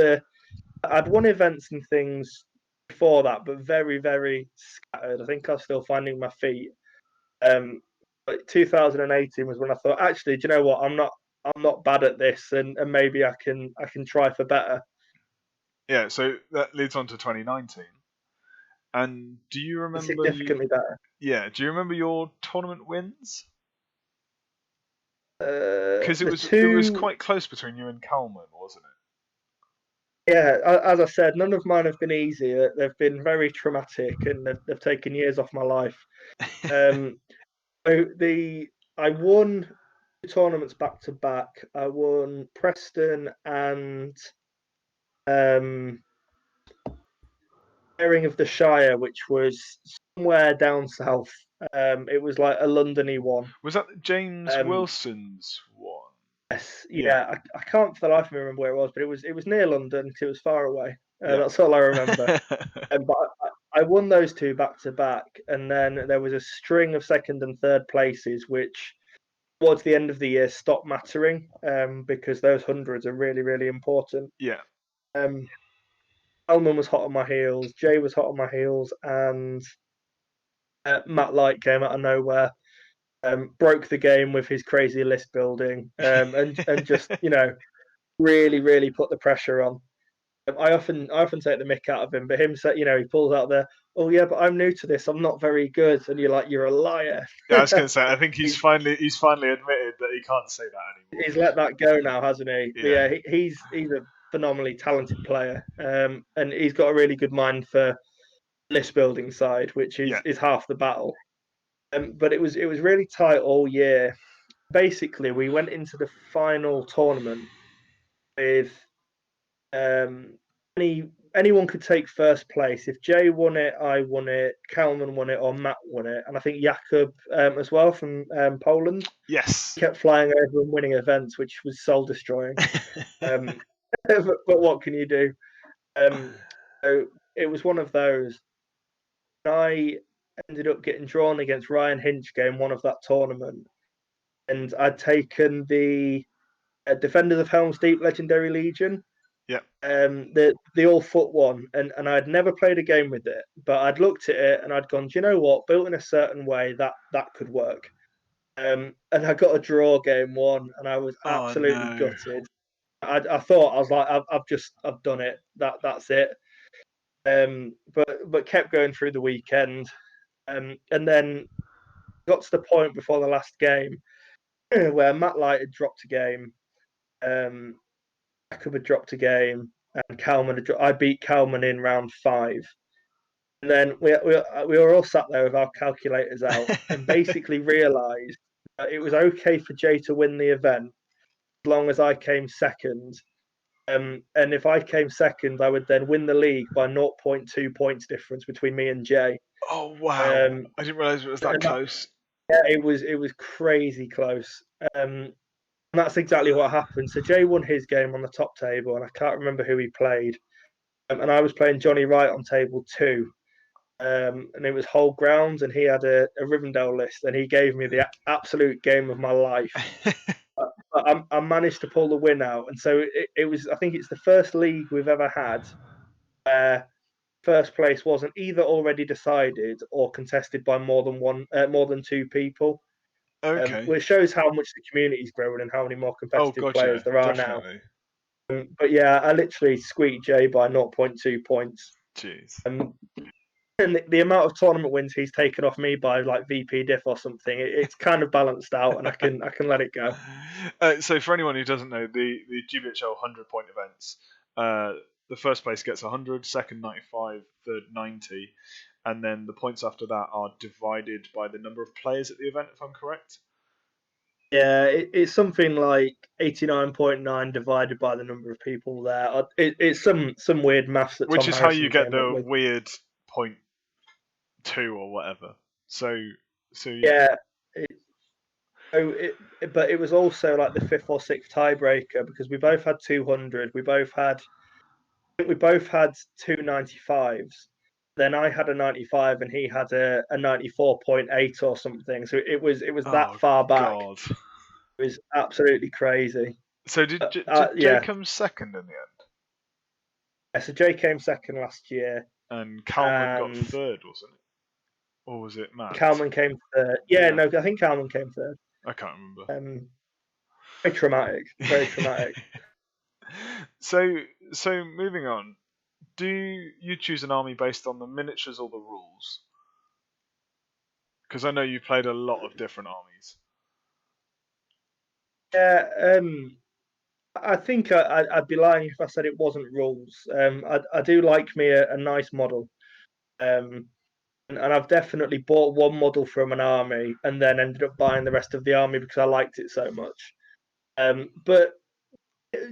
I'd won events and things before that, but very, very scattered. I think I was still finding my feet. Um, but 2018 was when I thought, actually, do you know what? I'm not bad at this, and maybe I can try for better. Yeah, so that leads on to 2019. And do you remember Significantly better. do you remember your tournament wins? Because The it was two, quite close between you and Kalman, wasn't yeah, as I said, none of mine have been easy. They've been very traumatic, and they've taken years off my life. it? Um, so I won two tournaments back to back. I won Preston and um, Airing of the Shire, which was somewhere down south. It was like a Londony one. Was that James Um, Wilson's one? yes, Yeah. yeah, I can't for the life of me remember where it was, but it was near London because it was far away. Yeah. That's all I remember. But I won those two back to back, and then there was a string of second and third places, which towards the end of the year stopped mattering, because those hundreds are really, really important. Yeah. Um, Elman was hot on my heels, Jay was hot on my heels, and Matt Light came out of nowhere, broke the game with his crazy list building, and just really, really put the pressure on. I often take the mick out of him, but him say, he pulls out the, oh yeah, but I'm new to this, I'm not very good, and you're like, you're a liar. Yeah, I was gonna say I think he's he's finally admitted that he can't say that anymore. he's let that go now, hasn't he? But Yeah. yeah, he's a phenomenally talented player, and he's got a really good mind for list building side, which Yeah. is half the battle. But it was really tight all year. Basically, we went into the final tournament with um, anyone could take first place. If Jay won it, I won it, Kalman won it, or Matt won it, and I think Jakub as well from Poland. Yes. He kept flying over and winning events, which was soul destroying. Um, but what can you do? Um, so it was one of those. I ended up getting drawn against Ryan Hinch game one of that tournament, and I'd taken the Defenders of Helm's Deep Legendary Legion, Yeah. the all foot one, and I'd never played a game with it, but I'd looked at it and I'd gone, do you know what? Built in a certain way, that could work. And I got a draw game one, and I was Oh absolutely no. gutted. I thought, I was like, I've done it. That's it. But kept going through the weekend, and then got to the point before the last game where Matt Light had dropped a game, Jacob had dropped a game, and I beat Kalman in round 5. And then we were all sat there with our calculators out and basically realised that it was okay for Jay to win the event as long as I came second. And if I came second, I would then win the league by zero point 0.2 points difference between me and Jay. Oh wow! I didn't realise it was that close. Yeah, it was crazy close. And that's exactly what happened. So Jay won his game on the top table, and I can't remember who he played. And I was playing Johnny Wright on table 2. And it was whole grounds, and he had a Rivendell list, and he gave me the absolute game of my life. But I managed to pull the win out, and so it was. I think it's the first league we've ever had where first place wasn't either already decided or contested by more than 2 people. Okay. Which shows how much the community's growing and how many more competitive players there are definitely. now. But yeah, I literally squeaked Jay by 0.2 points. Jeez. And the amount of tournament wins he's taken off me by like VP diff or something, it's kind of balanced out, and I can let it go. So for anyone who doesn't know, the GBHL 100-point events, the first place gets 100, second 95, third 90, and then the points after that are divided by the number of players at the event, if I'm correct. Yeah, it's something like 89.9 divided by the number of people there. It's some weird maths that Which Tom is how Harrison you get came the up with. weird 0.2 or whatever. So yeah. But it was also like the 5th or 6th tiebreaker because we both had 200. We both had 295s. Then I had a 95 and he had a 94.8 or something. So it was that far back. God. It was absolutely crazy. So did Jay come second in the end? Yeah, so Jay came second last year. And Kalman got third, wasn't it? Or was it Matt? Kalman came third. Yeah, no, I think Kalman came third. I can't remember. Very traumatic. Very traumatic. So moving on. Do you choose an army based on the miniatures or the rules? Because I know you played a lot of different armies. Yeah, I think I'd be lying if I said it wasn't rules. I do like me a nice model, and I've definitely bought one model from an army and then ended up buying the rest of the army because I liked it so much. But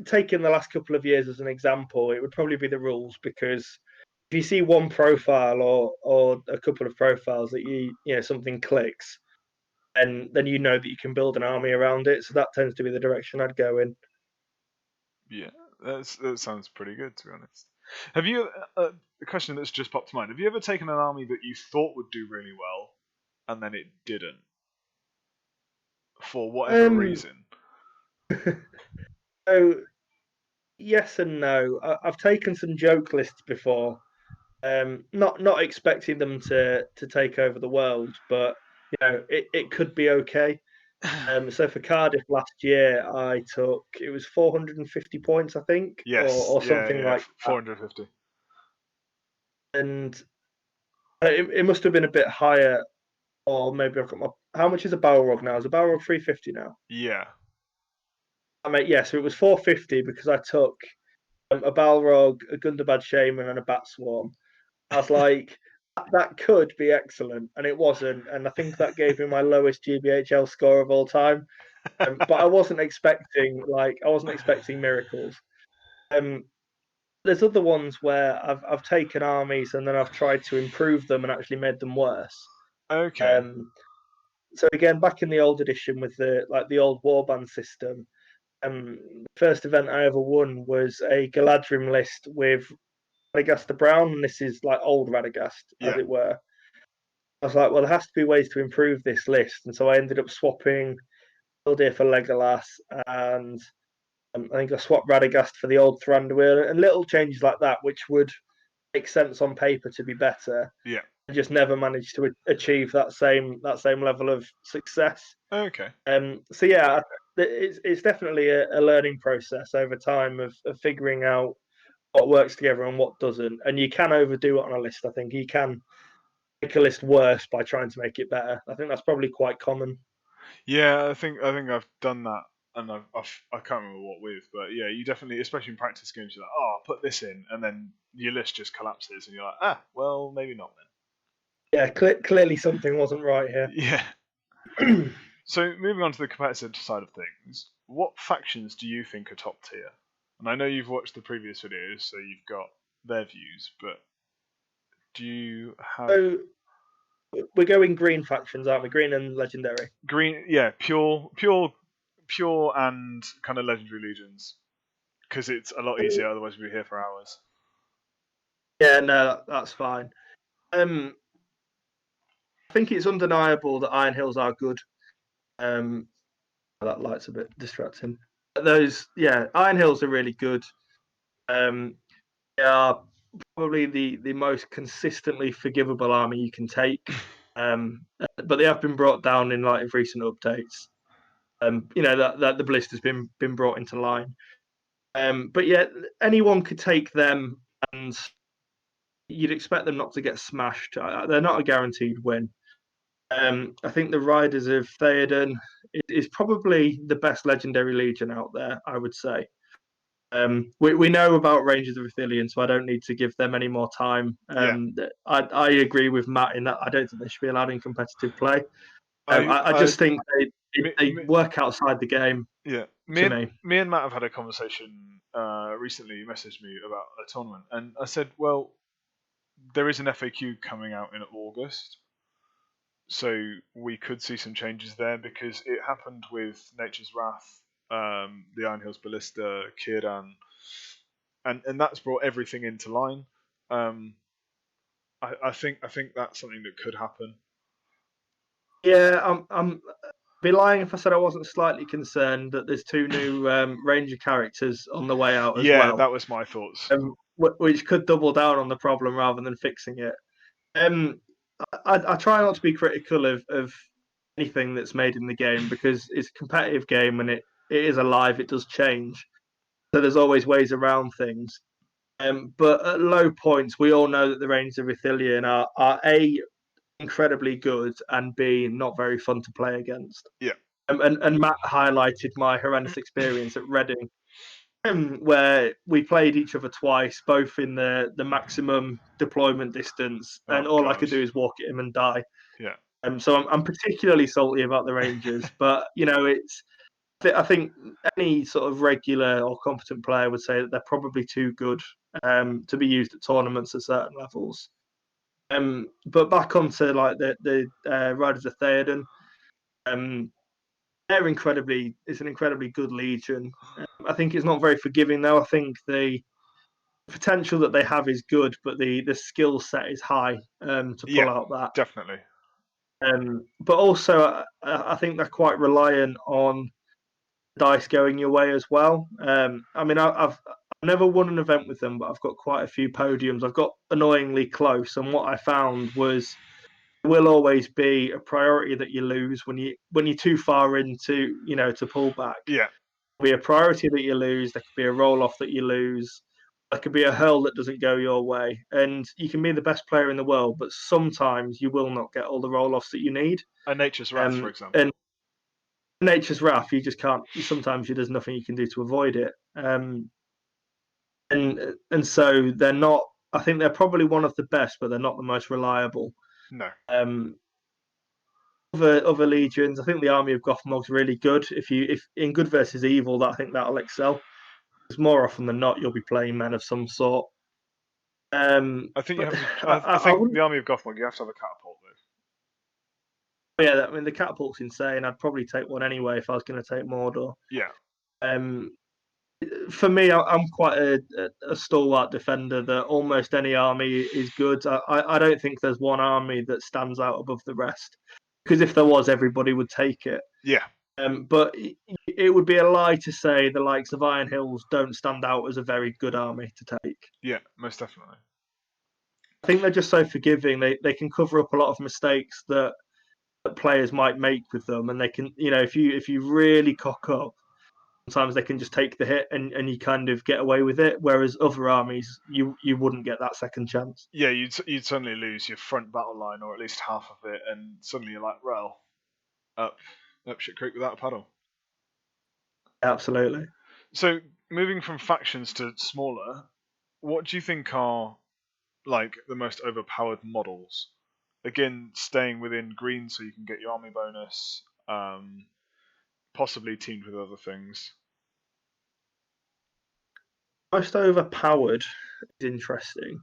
taking the last couple of years as an example, it would probably be the rules because if you see one profile or a couple of profiles that you know something clicks, and then you know that you can build an army around it. So that tends to be the direction I'd go in. Yeah, that sounds pretty good, to be honest. Have you a question that's just popped to mind? Have you ever taken an army that you thought would do really well, and then it didn't, for whatever reason? So yes and no. I've taken some joke lists before, not expecting them to take over the world, but you know it could be okay. So for Cardiff last year, I took it was 450 points, I think, Yes, or something like 450. That. And it must have been a bit higher, or maybe I've got my. How much is a Balrog now? Is a Balrog 350 now? Yeah. I mean, yeah, so it was 450 because I took a Balrog, a Gundabad Shaman, and a Bat Swarm. I was like, that could be excellent, and it wasn't. And I think that gave me my lowest GBHL score of all time. But I wasn't expecting miracles. There's other ones where I've taken armies and then I've tried to improve them and actually made them worse. Okay. So again, back in the old edition with the old warband system, the first event I ever won was a Galadrim list with Radagast the Brown, and this is like old Radagast, as it were. I was like, well, there has to be ways to improve this list, and so I ended up swapping Eldir for Legolas, and I think I swapped Radagast for the old Thranduil, and little changes like that, which would make sense on paper to be better. Yeah. I just never managed to achieve that same level of success. Okay. So yeah, it's definitely a learning process over time of figuring out what works together and what doesn't. And you can overdo it on a list. I think you can make a list worse by trying to make it better. I think that's probably quite common. Yeah, I think I've done that, and I can't remember what with, but yeah, you definitely, especially in practice games, you're like, oh, I'll put this in, and then your list just collapses, and you're like, ah, well, maybe not Yeah, clearly something wasn't right here. then. Yeah. So moving on to the competitive side of things, what factions do you think are top tier? And I know you've watched the previous videos, so you've got their views, but do you have So we're going green factions, aren't we? Green and legendary. green? Yeah, pure, and kind of legendary legions, because it's a lot easier. Otherwise, we'd be here for hours. Yeah, no, that's fine. I think it's undeniable that Iron Hills are good. That light's a bit distracting. Iron Hills are really good. They are probably the most consistently forgivable army you can take. But they have been brought down in light of recent updates. That the blister's been brought into line. But yeah, anyone could take them, and you'd expect them not to get smashed. They're not a guaranteed win. I think the Riders of Theoden is probably the best legendary legion out there, I would say. We know about Rangers of Ithilien, so I don't need to give them any more time. Yeah, I agree with Matt in that I don't think they should be allowed in competitive play. I, I I, just think me, they me, work outside the game yeah, to me. me and Matt have had a conversation recently. You messaged me about a tournament, and I said, well, there is an FAQ coming out in August, so we could see some changes there because it happened with Nature's Wrath, the Iron Hills Ballista, Kiran, and that's brought everything into line. Um, I think that's something that could happen. Yeah, I'm be lying if I said I wasn't slightly concerned that there's two new Ranger characters on the way out as Yeah, well, that was my thoughts. which could double down on the problem rather than fixing it. Um, I try not to be critical of anything that's made in the game because it's a competitive game and it is alive. It does change, so there's always ways around things. But at low points, we all know that the Rangers of Ithilien are a incredibly good and b not very fun to play against. Yeah, And Matt highlighted my horrendous experience at Reading, where we played each other twice, both in the maximum deployment distance, and oh all I could god, do is walk at him and die. yeah, So I'm particularly salty about the Rangers, but I think any sort of regular or competent player would say that they're probably too good to be used at tournaments at certain levels. But back onto like the Riders of Theoden, it's an incredibly good legion. I think it's not very forgiving though. I think the potential that they have is good, but the skill set is high to yeah, pull out that. definitely. But also, I think they're quite reliant on dice going your way as well. I mean, I've never won an event with them, but I've got quite a few podiums. I've got annoyingly close, and what I found was there will always be a priority that you lose when you're too far into to pull back. Yeah, There'll be a priority that you lose. There could be a roll off that you lose. There could be a hurl that doesn't go your way, and you can be the best player in the world, but sometimes you will not get all the roll offs that you need. and Nature's Wrath, for example. And Nature's Wrath, you just can't. Sometimes there's nothing you can do to avoid it. And so they're not. I think they're probably one of the best, but they're not the most reliable. No. Other legions, I think the Army of Gothmog's really good. If in good versus evil, that I think that'll excel. Because more often than not, you'll be playing men of some sort. I think you But have. I think the Army of Gothmog, you have to have a catapult though. yeah, I mean the catapult's insane. I'd probably take one anyway if I was going to take Mordor. Yeah. For me, I'm quite a stalwart defender that almost any army is good. I don't think there's one army that stands out above the rest because if there was, everybody would take it. Yeah. But it would be a lie to say the likes of Iron Hills don't stand out as a very good army to take. Yeah, most definitely. I think they're just so forgiving. They can cover up a lot of mistakes that that players might make with them, and they can, if you really cock up, sometimes they can just take the hit and you kind of get away with it. Whereas other armies, you wouldn't get that second chance. Yeah, you'd suddenly lose your front battle line, or at least half of it, and suddenly you're like, well, up shit creek without a paddle. Absolutely. So moving from factions to smaller, what do you think are like the most overpowered models? Again, staying within green so you can get your army bonus, possibly teamed with other things. Most overpowered is interesting.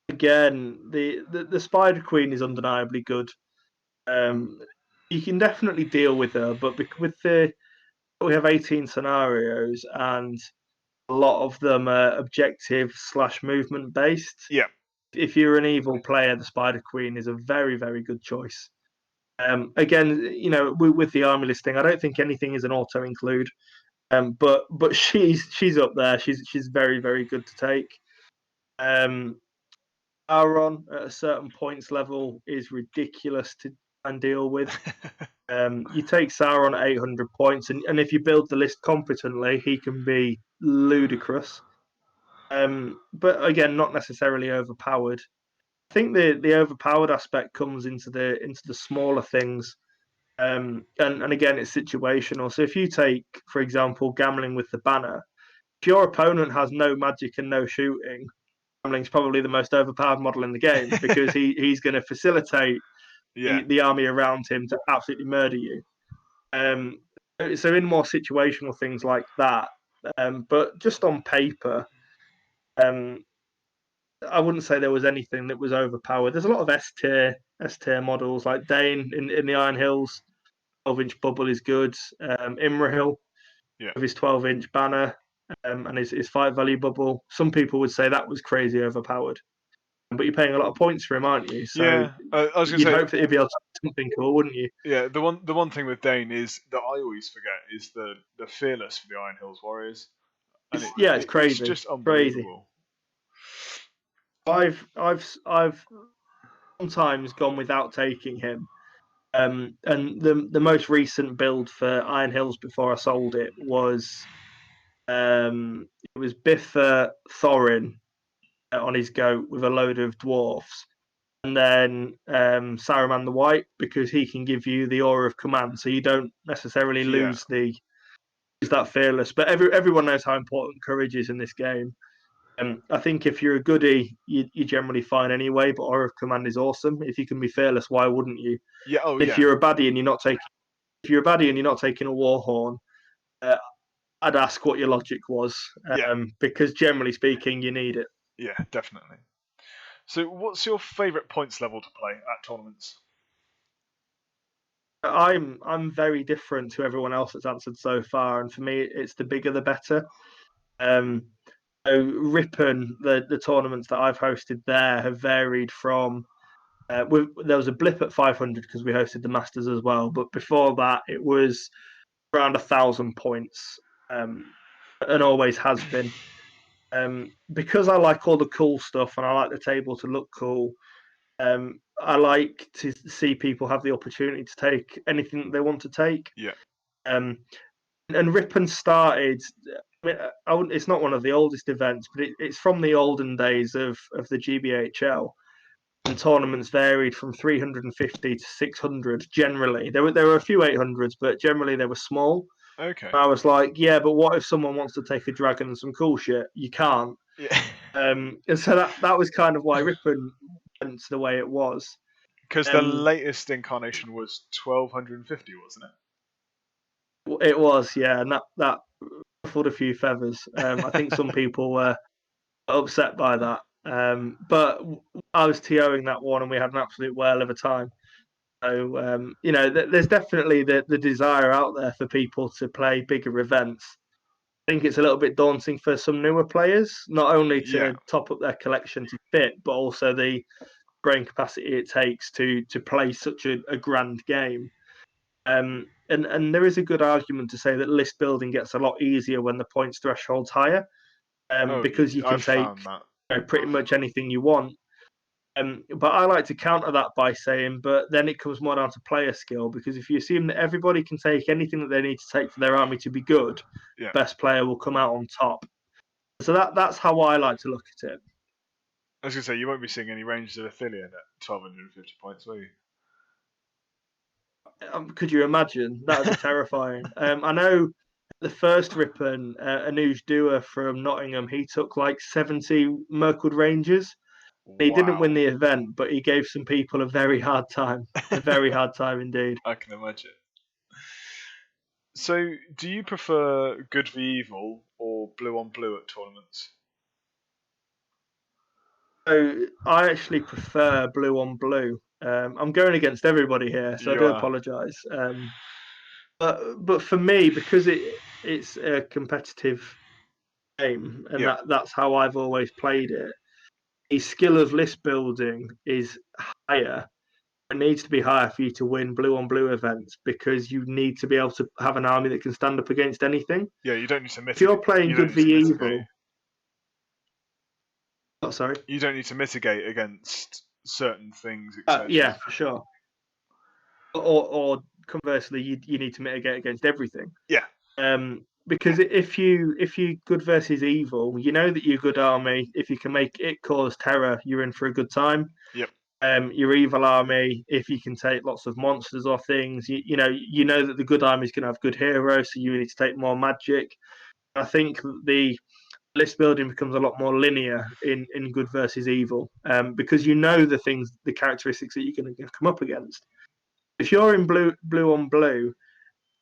Again, the Spider Queen is undeniably good. You can definitely deal with her, but with we have 18 scenarios and a lot of them are objective / movement based. Yeah. If you're an evil player, the Spider Queen is a very, very good choice. Again, with the army listing, I don't think anything is an auto include, but she's up there. She's very, very good to take. Sauron at a certain points level is ridiculous to try and deal with. You take Sauron at 800 points, and if you build the list competently, he can be ludicrous. But again, not necessarily overpowered. I think the overpowered aspect comes into the smaller things, and again, it's situational. So if you take, for example, gambling with the banner, if your opponent has no magic and no shooting, gambling's probably the most overpowered model in the game because he's going to facilitate the army around him to absolutely murder you. So in more situational things like that, but just on paper, I wouldn't say there was anything that was overpowered. There's a lot of S tier models like Dane in the Iron Hills. 12-inch bubble is good. Imrahil with his 12-inch banner and his fight value bubble. Some people would say that was crazy overpowered. But you're paying a lot of points for him, aren't you? So I was you'd hope that he'd be able to do something cool, wouldn't you? Yeah, the one thing with Dane is that I always forget is the fearless for the Iron Hills Warriors. And it's crazy. It's just unbelievable. Crazy. I've sometimes gone without taking him. And the most recent build for Iron Hills before I sold it was Biffa Thorin on his goat with a load of dwarfs, and then Saruman the White because he can give you the aura of command, so you don't necessarily lose that fearless. But everyone knows how important courage is in this game. I think if you're a goodie, you generally fine anyway. But aura of command is awesome. If you can be fearless, why wouldn't you? Yeah. If you're a baddie and you're not taking a war horn, I'd ask what your logic was. Because generally speaking, you need it. Yeah, definitely. So, what's your favourite points level to play at tournaments? I'm very different to everyone else that's answered so far, and for me, it's the bigger the better. So Ripon, the tournaments that I've hosted there have varied from. There was a blip at 500 because we hosted the Masters as well, but before that, it was around 1,000 points, and always has been. Because I like all the cool stuff and I like the table to look cool. I like to see people have the opportunity to take anything they want to take. Yeah. And Ripon started. It's not one of the oldest events, but it's from the olden days of the GBHL. And tournaments varied from 350 to 600 generally. There were a few 800s, but generally they were small. Okay. And I was like, yeah, but what if someone wants to take a dragon and some cool shit? You can't. Yeah. And so that was kind of why Ripon went the way it was. Because the latest incarnation was 1,250, wasn't it? It was, yeah, and that ruffled a few feathers. I think some people were upset by that. But I was TOing that one, and we had an absolute whale of a time. So there's definitely the desire out there for people to play bigger events. I think it's a little bit daunting for some newer players, not only to top up their collection to fit, but also the brain capacity it takes to play such a grand game. And there is a good argument to say that list building gets a lot easier when the points threshold's higher, because you can take pretty much anything you want. But I like to counter that by saying, but then it comes more down to player skill, because if you assume that everybody can take anything that they need to take for their army to be good, Yeah. best player will come out on top. So that's how I like to look at it. I was going to say, you won't be seeing any Rangers of Athelion at 1250 points, will you? Could you imagine? That would be terrifying. I know the first Ripon, Anuj Dua from Nottingham, he took like 70 Mirkwood Rangers. He didn't win Wow. the event, but he gave some people a very hard time. A very hard time indeed. I can imagine. So, do you prefer good v evil or blue on blue at tournaments? So I actually prefer blue on blue. I'm going against everybody here, so I You do are. apologise. But for me, because it's a competitive game, and Yep. that's how I've always played it. The skill of list building is higher. It needs to be higher for you to win blue on blue events, because you need to be able to have an army that can stand up against anything. Yeah, you don't need to If you're mitigate. playing You don't good need to v mitigate. evil, oh sorry, You don't need to mitigate against certain things, yeah, etc. for sure. Or conversely, you need to mitigate against everything. Yeah. Because if you good versus evil, you know that your good army, if you can make it cause terror, you're in for a good time. Yep. Your evil army, if you can take lots of monsters or things, you know that the good army is going to have good heroes, so you need to take more magic. I think the list building becomes a lot more linear in good versus evil, because you know the characteristics that you're going to come up against. If you're in blue on blue,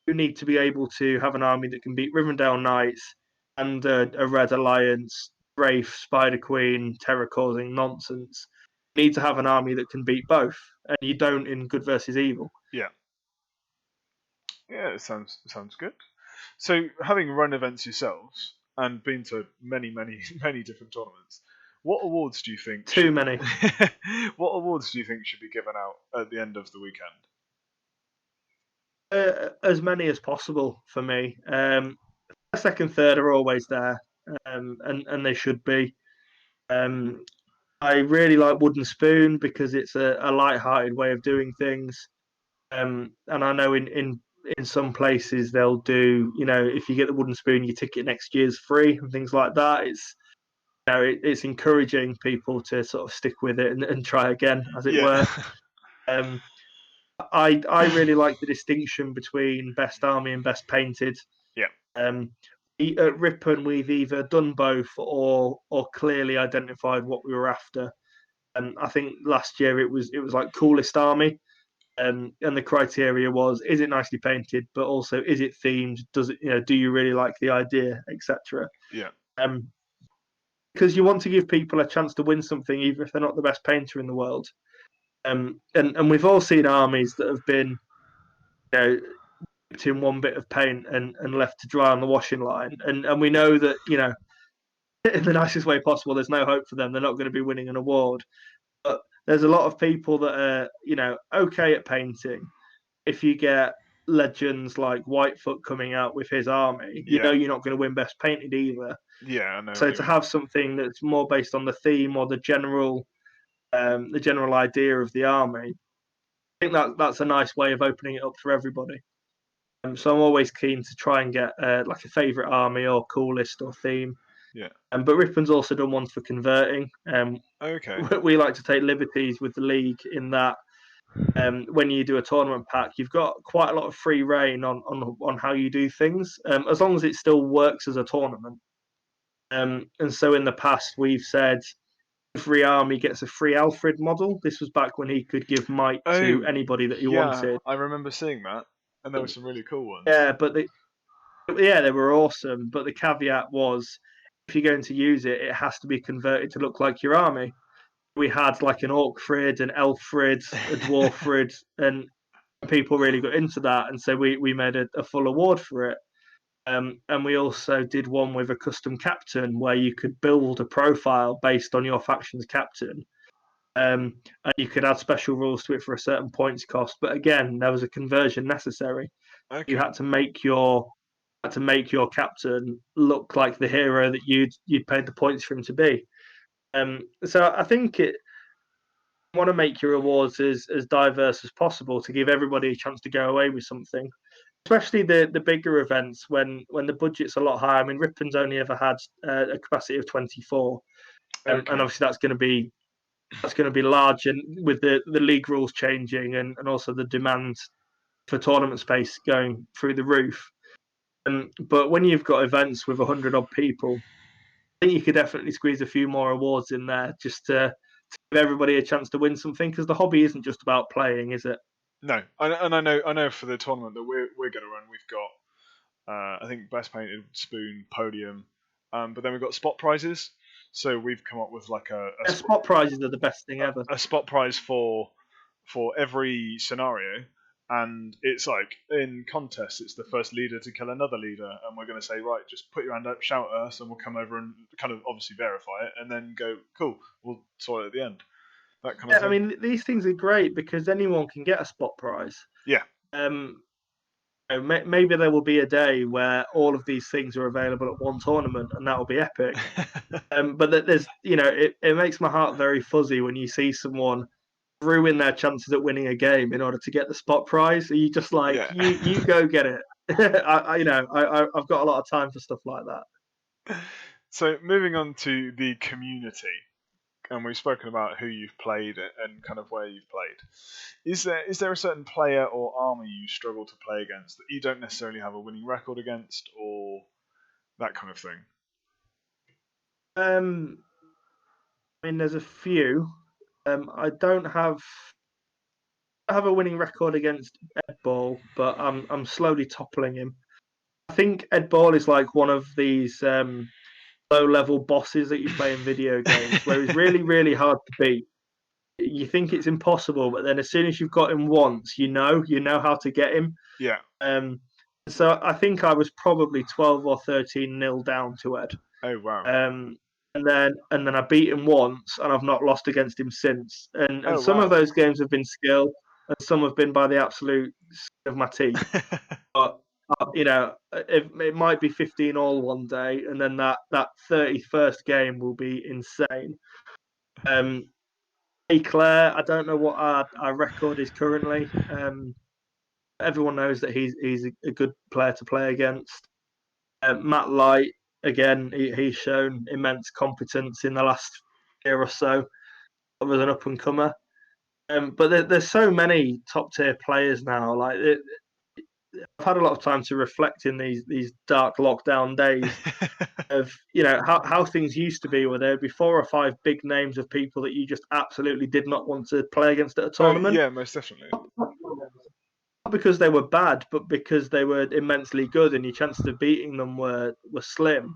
you need to be able to have an army that can beat Rivendell Knights and a Red Alliance, Wraith, Spider Queen, terror causing nonsense. You need to have an army that can beat both, and you don't in good versus evil. Yeah. Yeah, it sounds good. So, having run events yourselves and been to many, many, many different tournaments, what awards do you think Too should many. what awards do you think should be given out at the end of the weekend? As many as possible for me. Second, third are always there, and they should be. Um, I really like Wooden Spoon because it's a light-hearted way of doing things. And I know in some places they'll do, if you get the Wooden Spoon, your ticket next year's free and things like that. It's encouraging people to sort of stick with it and try again, as it Yeah. were. Um, I really like the distinction between best army and best painted. Yeah. Um, at Ripon, we've either done both or clearly identified what we were after. And I think last year it was like coolest army, and the criteria was: is it nicely painted, but also is it themed? Does it do you really like the idea, etc. Yeah. Um, because you want to give people a chance to win something, even if they're not the best painter in the world. And we've all seen armies that have been you know in one bit of paint and left to dry on the washing line, and we know that in the nicest way possible, there's no hope for them. They're not going to be winning an award. But there's a lot of people that are okay at painting. If you get legends like Whitefoot coming out with his army, Yeah. you're not going to win best painted either. Yeah, I know what So you to mean. have something that's more based on the theme or the general idea of the army, I think that's a nice way of opening it up for everybody. So I'm always keen to try and get like a favourite army or coolest or theme. Yeah. But Rippon's also done one for converting. Okay. We like to take liberties with the league in that when you do a tournament pack, you've got quite a lot of free reign on how you do things, as long as it still works as a tournament. And so in the past, we've said every army gets a free Alfred model. This was back when he could give might to Oh, anybody that he yeah, wanted. I remember seeing that, and there were some really cool ones. Yeah, they were awesome. But the caveat was, if you're going to use it, it has to be converted to look like your army. We had like an Orcfrid, an Elfrid, a Dwarfrid, and people really got into that. And so we made a full award for it. And we also did one with a custom captain where you could build a profile based on your faction's captain. And you could add special rules to it for a certain points cost. But again, there was a conversion necessary. You Okay. had to make your captain look like the hero that you'd paid the points for him to be. So I think want to make your awards as diverse as possible to give everybody a chance to go away with something. Especially the bigger events when the budget's a lot higher. I mean, Rippon's only ever had a capacity of 24, and Okay. obviously that's going to be large, and with the league rules changing and also the demand for tournament space going through the roof. But when you've got events with 100 odd people, I think you could definitely squeeze a few more awards in there just to give everybody a chance to win something, because the hobby isn't just about playing, is it? No, and I know for the tournament that we're going to run, we've got I think best painted spoon, podium, but then we've got spot prizes. So we've come up with like Yeah, spot prizes are the best thing ever. a spot prize for every scenario, and it's like in contests, it's the first leader to kill another leader, and we're going to say, right, just put your hand up, shout at us, and we'll come over and kind of obviously verify it, and then go, cool, we'll sort it at the end. That kind of Yeah, I thing. mean these things are great because anyone can get a spot prize. Yeah. Um, maybe there will be a day where all of these things are available at one tournament, and that will be epic. But there's, it makes my heart very fuzzy when you see someone ruin their chances at winning a game in order to get the spot prize. Are you just like, Yeah. you go get it? I've got a lot of time for stuff like that. So moving on to the community, and we've spoken about who you've played and kind of where you've played. Is there a certain player or army you struggle to play against that you don't necessarily have a winning record against, or that kind of thing? Um, I mean, there's a few. I don't have a winning record against Ed Ball, but I'm slowly toppling him. I think Ed Ball is like one of these low level bosses that you play in video games, where he's really, really hard to beat. You think it's impossible, but then as soon as you've got him once, you know how to get him. Yeah. Um, so I think I was probably 12 or 13 nil down to Ed. Oh wow. Um, and then I beat him once, and I've not lost against him since. And Oh some of wow. those games have been skill, and some have been by the absolute skin of my teeth. But it might be 15 all one day, and then that 31st game will be insane. Um, Hey Claire, I don't know what our record is currently. Everyone knows that he's a good player to play against. Matt Light, again, he's shown immense competence in the last year or so. Was an up and comer. But there's so many top tier players now. I've had a lot of time to reflect in these dark lockdown days of how things used to be, where there would be 4 or 5 big names of people that you just absolutely did not want to play against at a Oh tournament. yeah, most definitely. Not because they were bad, but because they were immensely good, and your chances of beating them were slim.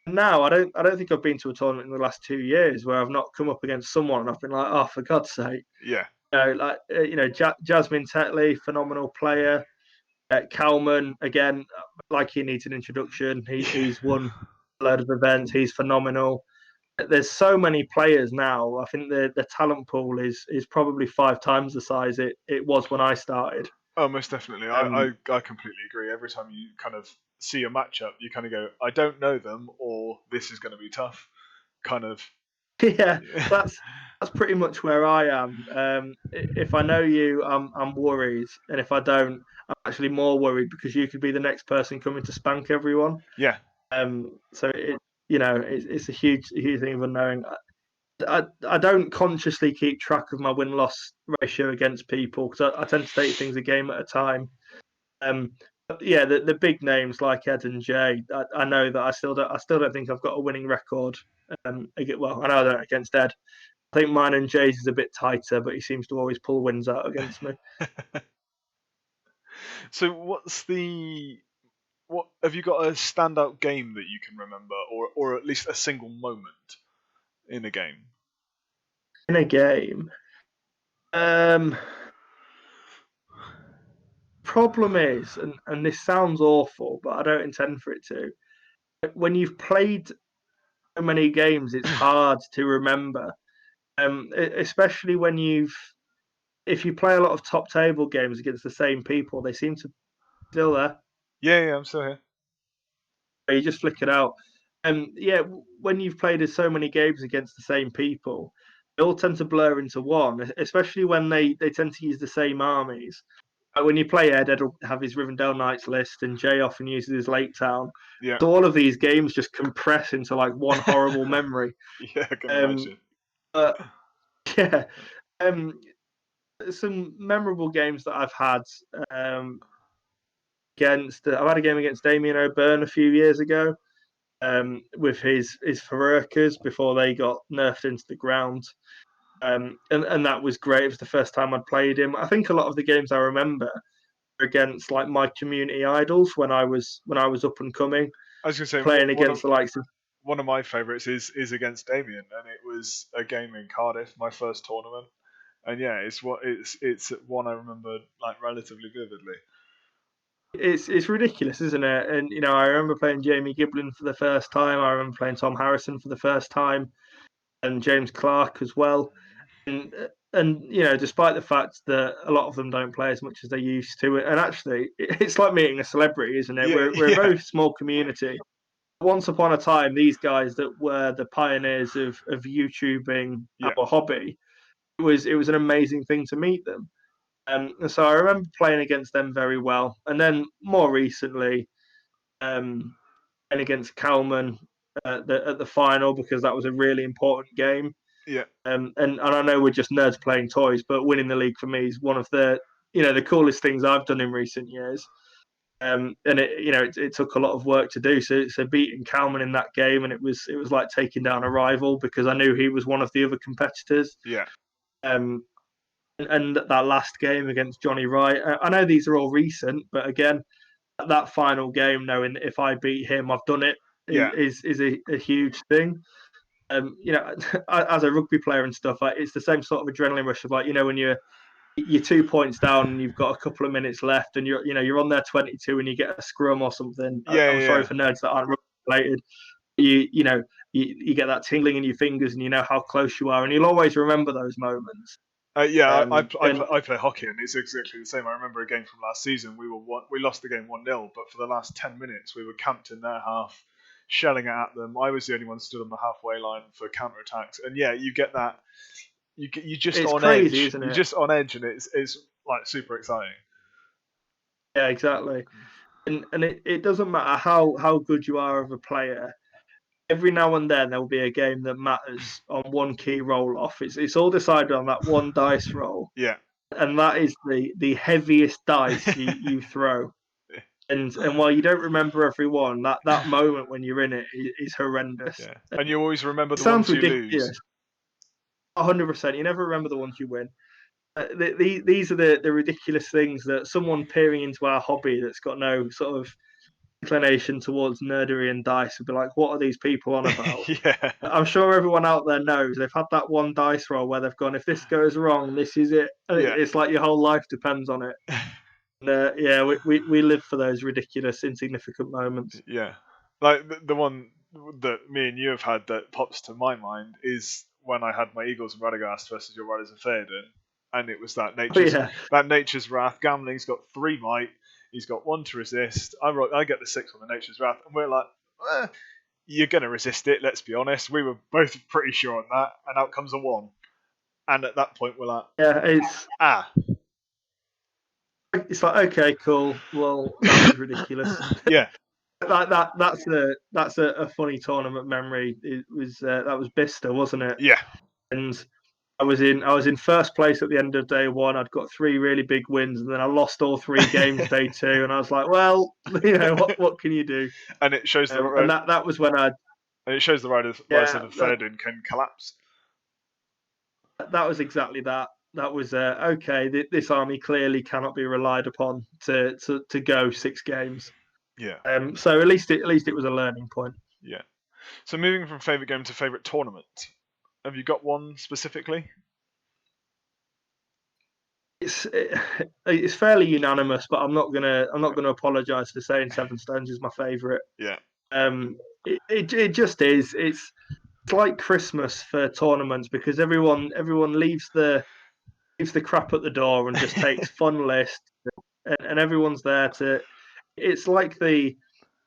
Now I don't think I've been to a tournament in the last 2 years where I've not come up against someone and I've been like, oh, for God's sake. Yeah. Jasmine Tetley, phenomenal player. Kalman, again, like he needs an introduction. He's won a load of events. He's phenomenal. There's so many players now. I think the talent pool is probably 5 times the size it was when I started. Oh, most definitely. Um, I completely agree. Every time you kind of see a matchup, you kind of go, I don't know them, or this is going to be tough. Kind of. yeah, that's pretty much where I am. If I know you, I'm worried, and if I don't, I'm actually more worried because you could be the next person coming to spank everyone. Yeah. So it's a huge thing of unknowing. I don't consciously keep track of my win loss ratio against people because I tend to take things a game at a time. But yeah, the big names like Ed and Jay, I know that I still don't think I've got a winning record. Well, I know I don't against Ed. I think mine and Jay's is a bit tighter, but he seems to always pull wins out against me. So what have you got a standout game that you can remember, or at least a single moment in a game? In a game, um, problem is, and this sounds awful, but I don't intend for it to. When you've played so many games, it's hard to remember. Especially when if you play a lot of top table games against the same people, they seem to be still there. Yeah, yeah, I'm still here. You just flick it out. And yeah, when you've played so many games against the same people, they all tend to blur into one, especially when they tend to use the same armies. When you play Ed will have his Rivendell Knights list, and Jay often uses his Lake Town. Yeah. So all of these games just compress into like one horrible memory. Yeah, I can imagine. But yeah, some memorable games that I've had against. I've had a game against Damien O'Byrne a few years ago with his Farukas before they got nerfed into the ground. And that was great. It was the first time I'd played him. I think a lot of the games I remember were against like my community idols when I was up and coming, I was going to say playing against the likes of. One of my favourites is against Damien, and it was a game in Cardiff, my first tournament. And yeah, it's one I remember like relatively vividly. It's ridiculous, isn't it? And I remember playing Jamie Giblin for the first time. I remember playing Tom Harrison for the first time, and James Clark as well. And despite the fact that a lot of them don't play as much as they used to, and actually, it's like meeting a celebrity, isn't it? Yeah, We're a very small community. Once upon a time, these guys that were the pioneers of YouTubing our hobby, it was an amazing thing to meet them. And so I remember playing against them very well. And then more recently, playing against Kalman at the final, because that was a really important game. Yeah. And I know we're just nerds playing toys, but winning the league for me is one of the the coolest things I've done in recent years. And it took a lot of work to do. So beating Kalman in that game, and it was like taking down a rival, because I knew he was one of the other competitors. Yeah. And that last game against Johnny Wright, I know these are all recent, but again, that final game, knowing that if I beat him, I've done it, is a huge thing. As a rugby player and stuff, it's the same sort of adrenaline rush of when you're 2 points down and you've got a couple of minutes left, and you're on their 22 and you get a scrum or something. I'm sorry for nerds that aren't rugby related. You get that tingling in your fingers, and you know how close you are, and you'll always remember those moments. I play hockey, and it's exactly the same. I remember a game from last season. We lost the game 1-0, but for the last 10 minutes, we were camped in their half, shelling it at them. I was the only one stood on the halfway line for counter attacks, and yeah, you get that. You just it's on crazy, edge. Isn't it? You're just on edge, and it's like super exciting. Yeah, exactly. And it doesn't matter how good you are of a player. Every now and then there will be a game that matters on one key roll off. It's all decided on that one dice roll. Yeah. And that is the heaviest dice you throw. And while you don't remember every one, that moment when you're in it is horrendous. Yeah. And you always remember the ones you lose. 100%. You never remember the ones you win. These are the ridiculous things that someone peering into our hobby that's got no sort of inclination towards nerdery and dice would be like, what are these people on about? Yeah. I'm sure everyone out there knows they've had that one dice roll where they've gone, if this goes wrong, this is it. It's like your whole life depends on it. And, we live for those ridiculous, insignificant moments. Yeah. Like the one that me and you have had that pops to my mind is when I had my Eagles and Radagast versus your Riders and Theoden, and it was that Nature's Wrath. Gamling's got 3 might. He's got 1 to resist. I get the 6 on the Nature's Wrath, and we're like, you're going to resist it, let's be honest. We were both pretty sure on that, and out comes a 1. And at that point, we're like, It's like, okay, cool. Well, that was ridiculous. Yeah. That's a funny tournament memory. It was that was Bicester, wasn't it? Yeah. And I was in first place at the end of day 1. I'd got 3 really big wins, and then I lost all 3 games day 2. And I was like, well, what can you do? And it shows and that was when and it shows the Riders of Theoden can collapse. That was exactly that. That was okay. This army clearly cannot be relied upon to go 6 games. Yeah. So at least it was a learning point. Yeah. So moving from favourite game to favourite tournament, have you got one specifically? It's fairly unanimous, but I'm not gonna apologise for saying Seven Stones is my favourite. Yeah. It just is. It's like Christmas for tournaments, because everyone leaves the crap at the door and just takes fun lists, and everyone's there to. It's like the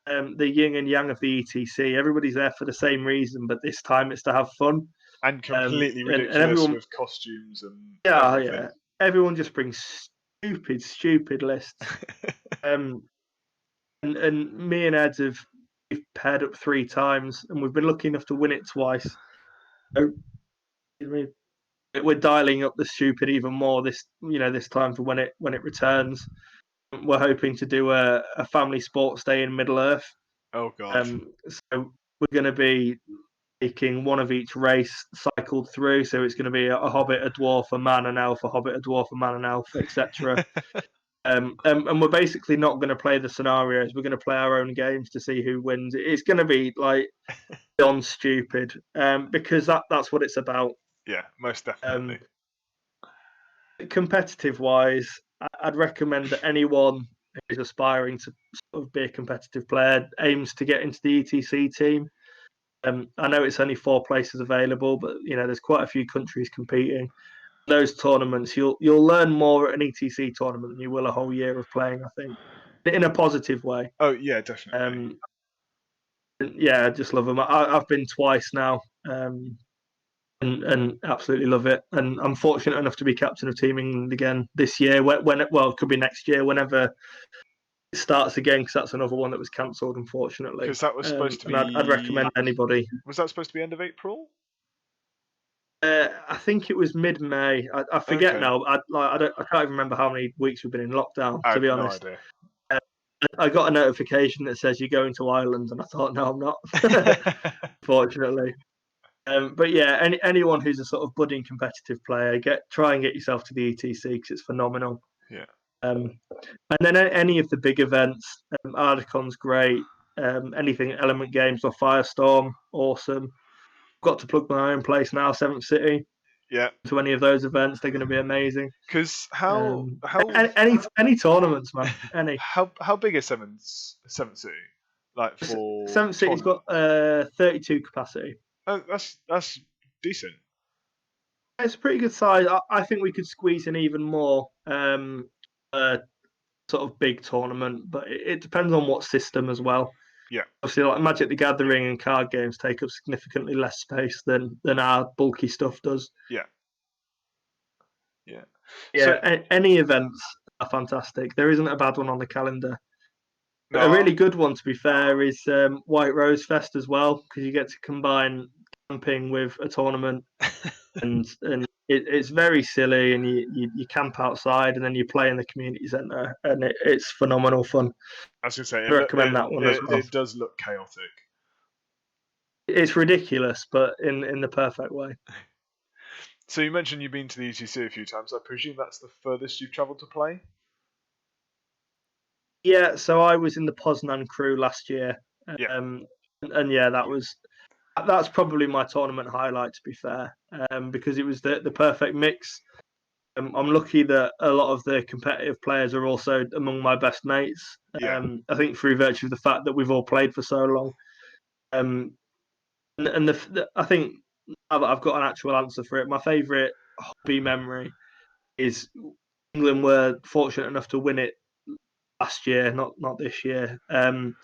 yin and yang of the ETC. Everybody's there for the same reason, but this time it's to have fun. And completely and ridiculous everyone, with costumes and yeah, everything. yeah, everyone just brings stupid lists. And me and Ed we've paired up 3 times, and we've been lucky enough to win it twice. So, we're dialing up the stupid even more this time for when it returns. We're hoping to do a family sports day in Middle Earth. Oh God. So we're going to be taking one of each race cycled through. So it's going to be a hobbit, a dwarf, a man, an elf, a hobbit, a dwarf, a man, an elf, etc. And we're basically not going to play the scenarios. We're going to play our own games to see who wins. It's going to be like beyond stupid, because that's what it's about. Yeah, most definitely. Competitive wise, I'd recommend that anyone who's aspiring to sort of be a competitive player aims to get into the ETC team. I know it's only 4 places available, but there's quite a few countries competing. Those tournaments, you'll learn more at an ETC tournament than you will a whole year of playing. I think, in a positive way. Oh yeah, definitely. Yeah, I just love them. I've been twice now, and absolutely love it. And I'm fortunate enough to be captain of Team England again this year. It could be next year, whenever it starts again, because that's another one that was cancelled, unfortunately. Because that was supposed to be. And I'd recommend anybody. Was that supposed to be end of April? I think it was mid-May. I forget now. I can't even remember how many weeks we've been in lockdown. I To be have no honest, idea. I got a notification that says you're going to Ireland, and I thought, no, I'm not. Fortunately, but yeah, anyone who's a sort of budding competitive player, try and get yourself to the ETC because it's phenomenal. Yeah. And then any of the big events, Ardicon's great. Anything Element Games or Firestorm, awesome. Got to plug my own place now, Seventh City. Yeah. To any of those events, they're going to be amazing. Because how any tournaments, man, any. How big is Seventh City? Like for Seventh City's got 32 capacity. Oh, that's decent. It's a pretty good size. I think we could squeeze in even more sort of big tournament, but it depends on what system as well. Yeah. Obviously, like Magic the Gathering and card games take up significantly less space than our bulky stuff does. Yeah. Yeah. Yeah. So, any events are fantastic. There isn't a bad one on the calendar. No. A really good one, to be fair, is White Rose Fest as well, because you get to combine camping with a tournament, and it's very silly, and you camp outside, and then you play in the community centre, and it's phenomenal fun. I was going to say, I recommend that one as well. It does look chaotic. It's ridiculous, but in the perfect way. So you mentioned you've been to the ETC a few times. I presume that's the furthest you've travelled to play? Yeah, so I was in the Poznan crew last year. Yeah. And yeah, that's probably my tournament highlight, to be fair, because it was the perfect mix. I'm lucky that a lot of the competitive players are also among my best mates. Yeah. I think through virtue of the fact that we've all played for so long. And I think I've got an actual answer for it. My favourite hobby memory is England were fortunate enough to win it last year, not this year. And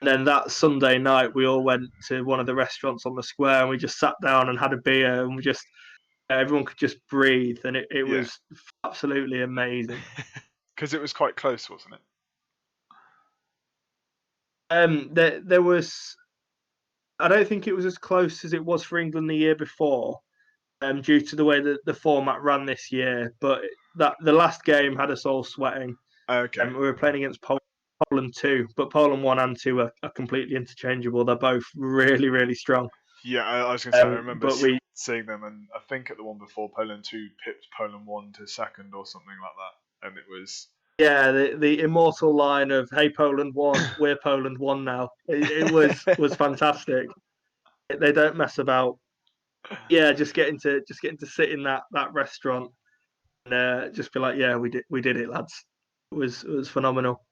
then that Sunday night, we all went to one of the restaurants on the square, and we just sat down and had a beer, and everyone could just breathe, and it was absolutely amazing. Because it was quite close, wasn't it? There was. I don't think it was as close as it was for England the year before, due to the way that the format ran this year. But the last game had us all sweating. Okay. We were playing against Poland 2, but Poland 1 and 2 are completely interchangeable. They're both really, really strong. Yeah, I was going to say, I remember seeing them, and I think at the one before, Poland 2 pipped Poland 1 to second or something like that, and it was... Yeah, the immortal line of "Hey Poland 1, we're Poland 1 now." It was fantastic. They don't mess about. Yeah, just getting to sit in that restaurant and just be like, yeah, we did it, lads. It was phenomenal.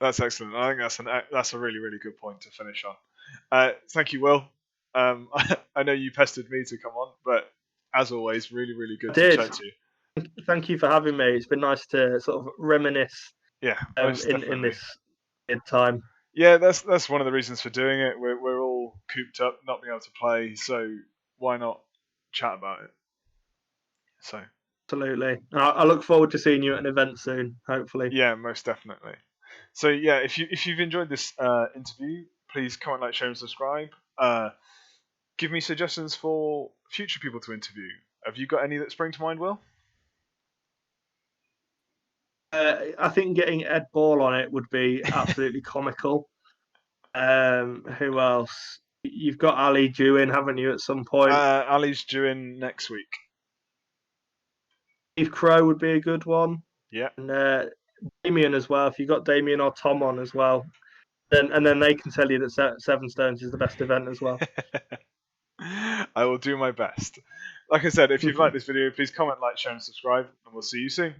That's excellent. I think that's a really, really good point to finish on. Thank you, Will. I know you pestered me to come on, but as always, really, really good to chat to you. Thank you for having me. It's been nice to sort of reminisce. Yeah, in this time. Yeah, that's one of the reasons for doing it. We're all cooped up, not being able to play, so why not chat about it. So Absolutely. I look forward to seeing you at an event soon, hopefully. yeah, most definitely. So yeah, if you've enjoyed this interview, please comment, like, share, and subscribe. Give me suggestions for future people to interview. Have you got any that spring to mind, Will? I think getting Ed Ball on it would be absolutely comical. Who else? You've got Ali due in, haven't you, at some point? Ali's due in next week. Steve Crow would be a good one. Yeah. And Damien as well. If you've got Damien or Tom on as well, then they can tell you that Seven Stones is the best event as well. I will do my best. Like I said, if you've liked this video, please comment, like, share, and subscribe, and we'll see you soon.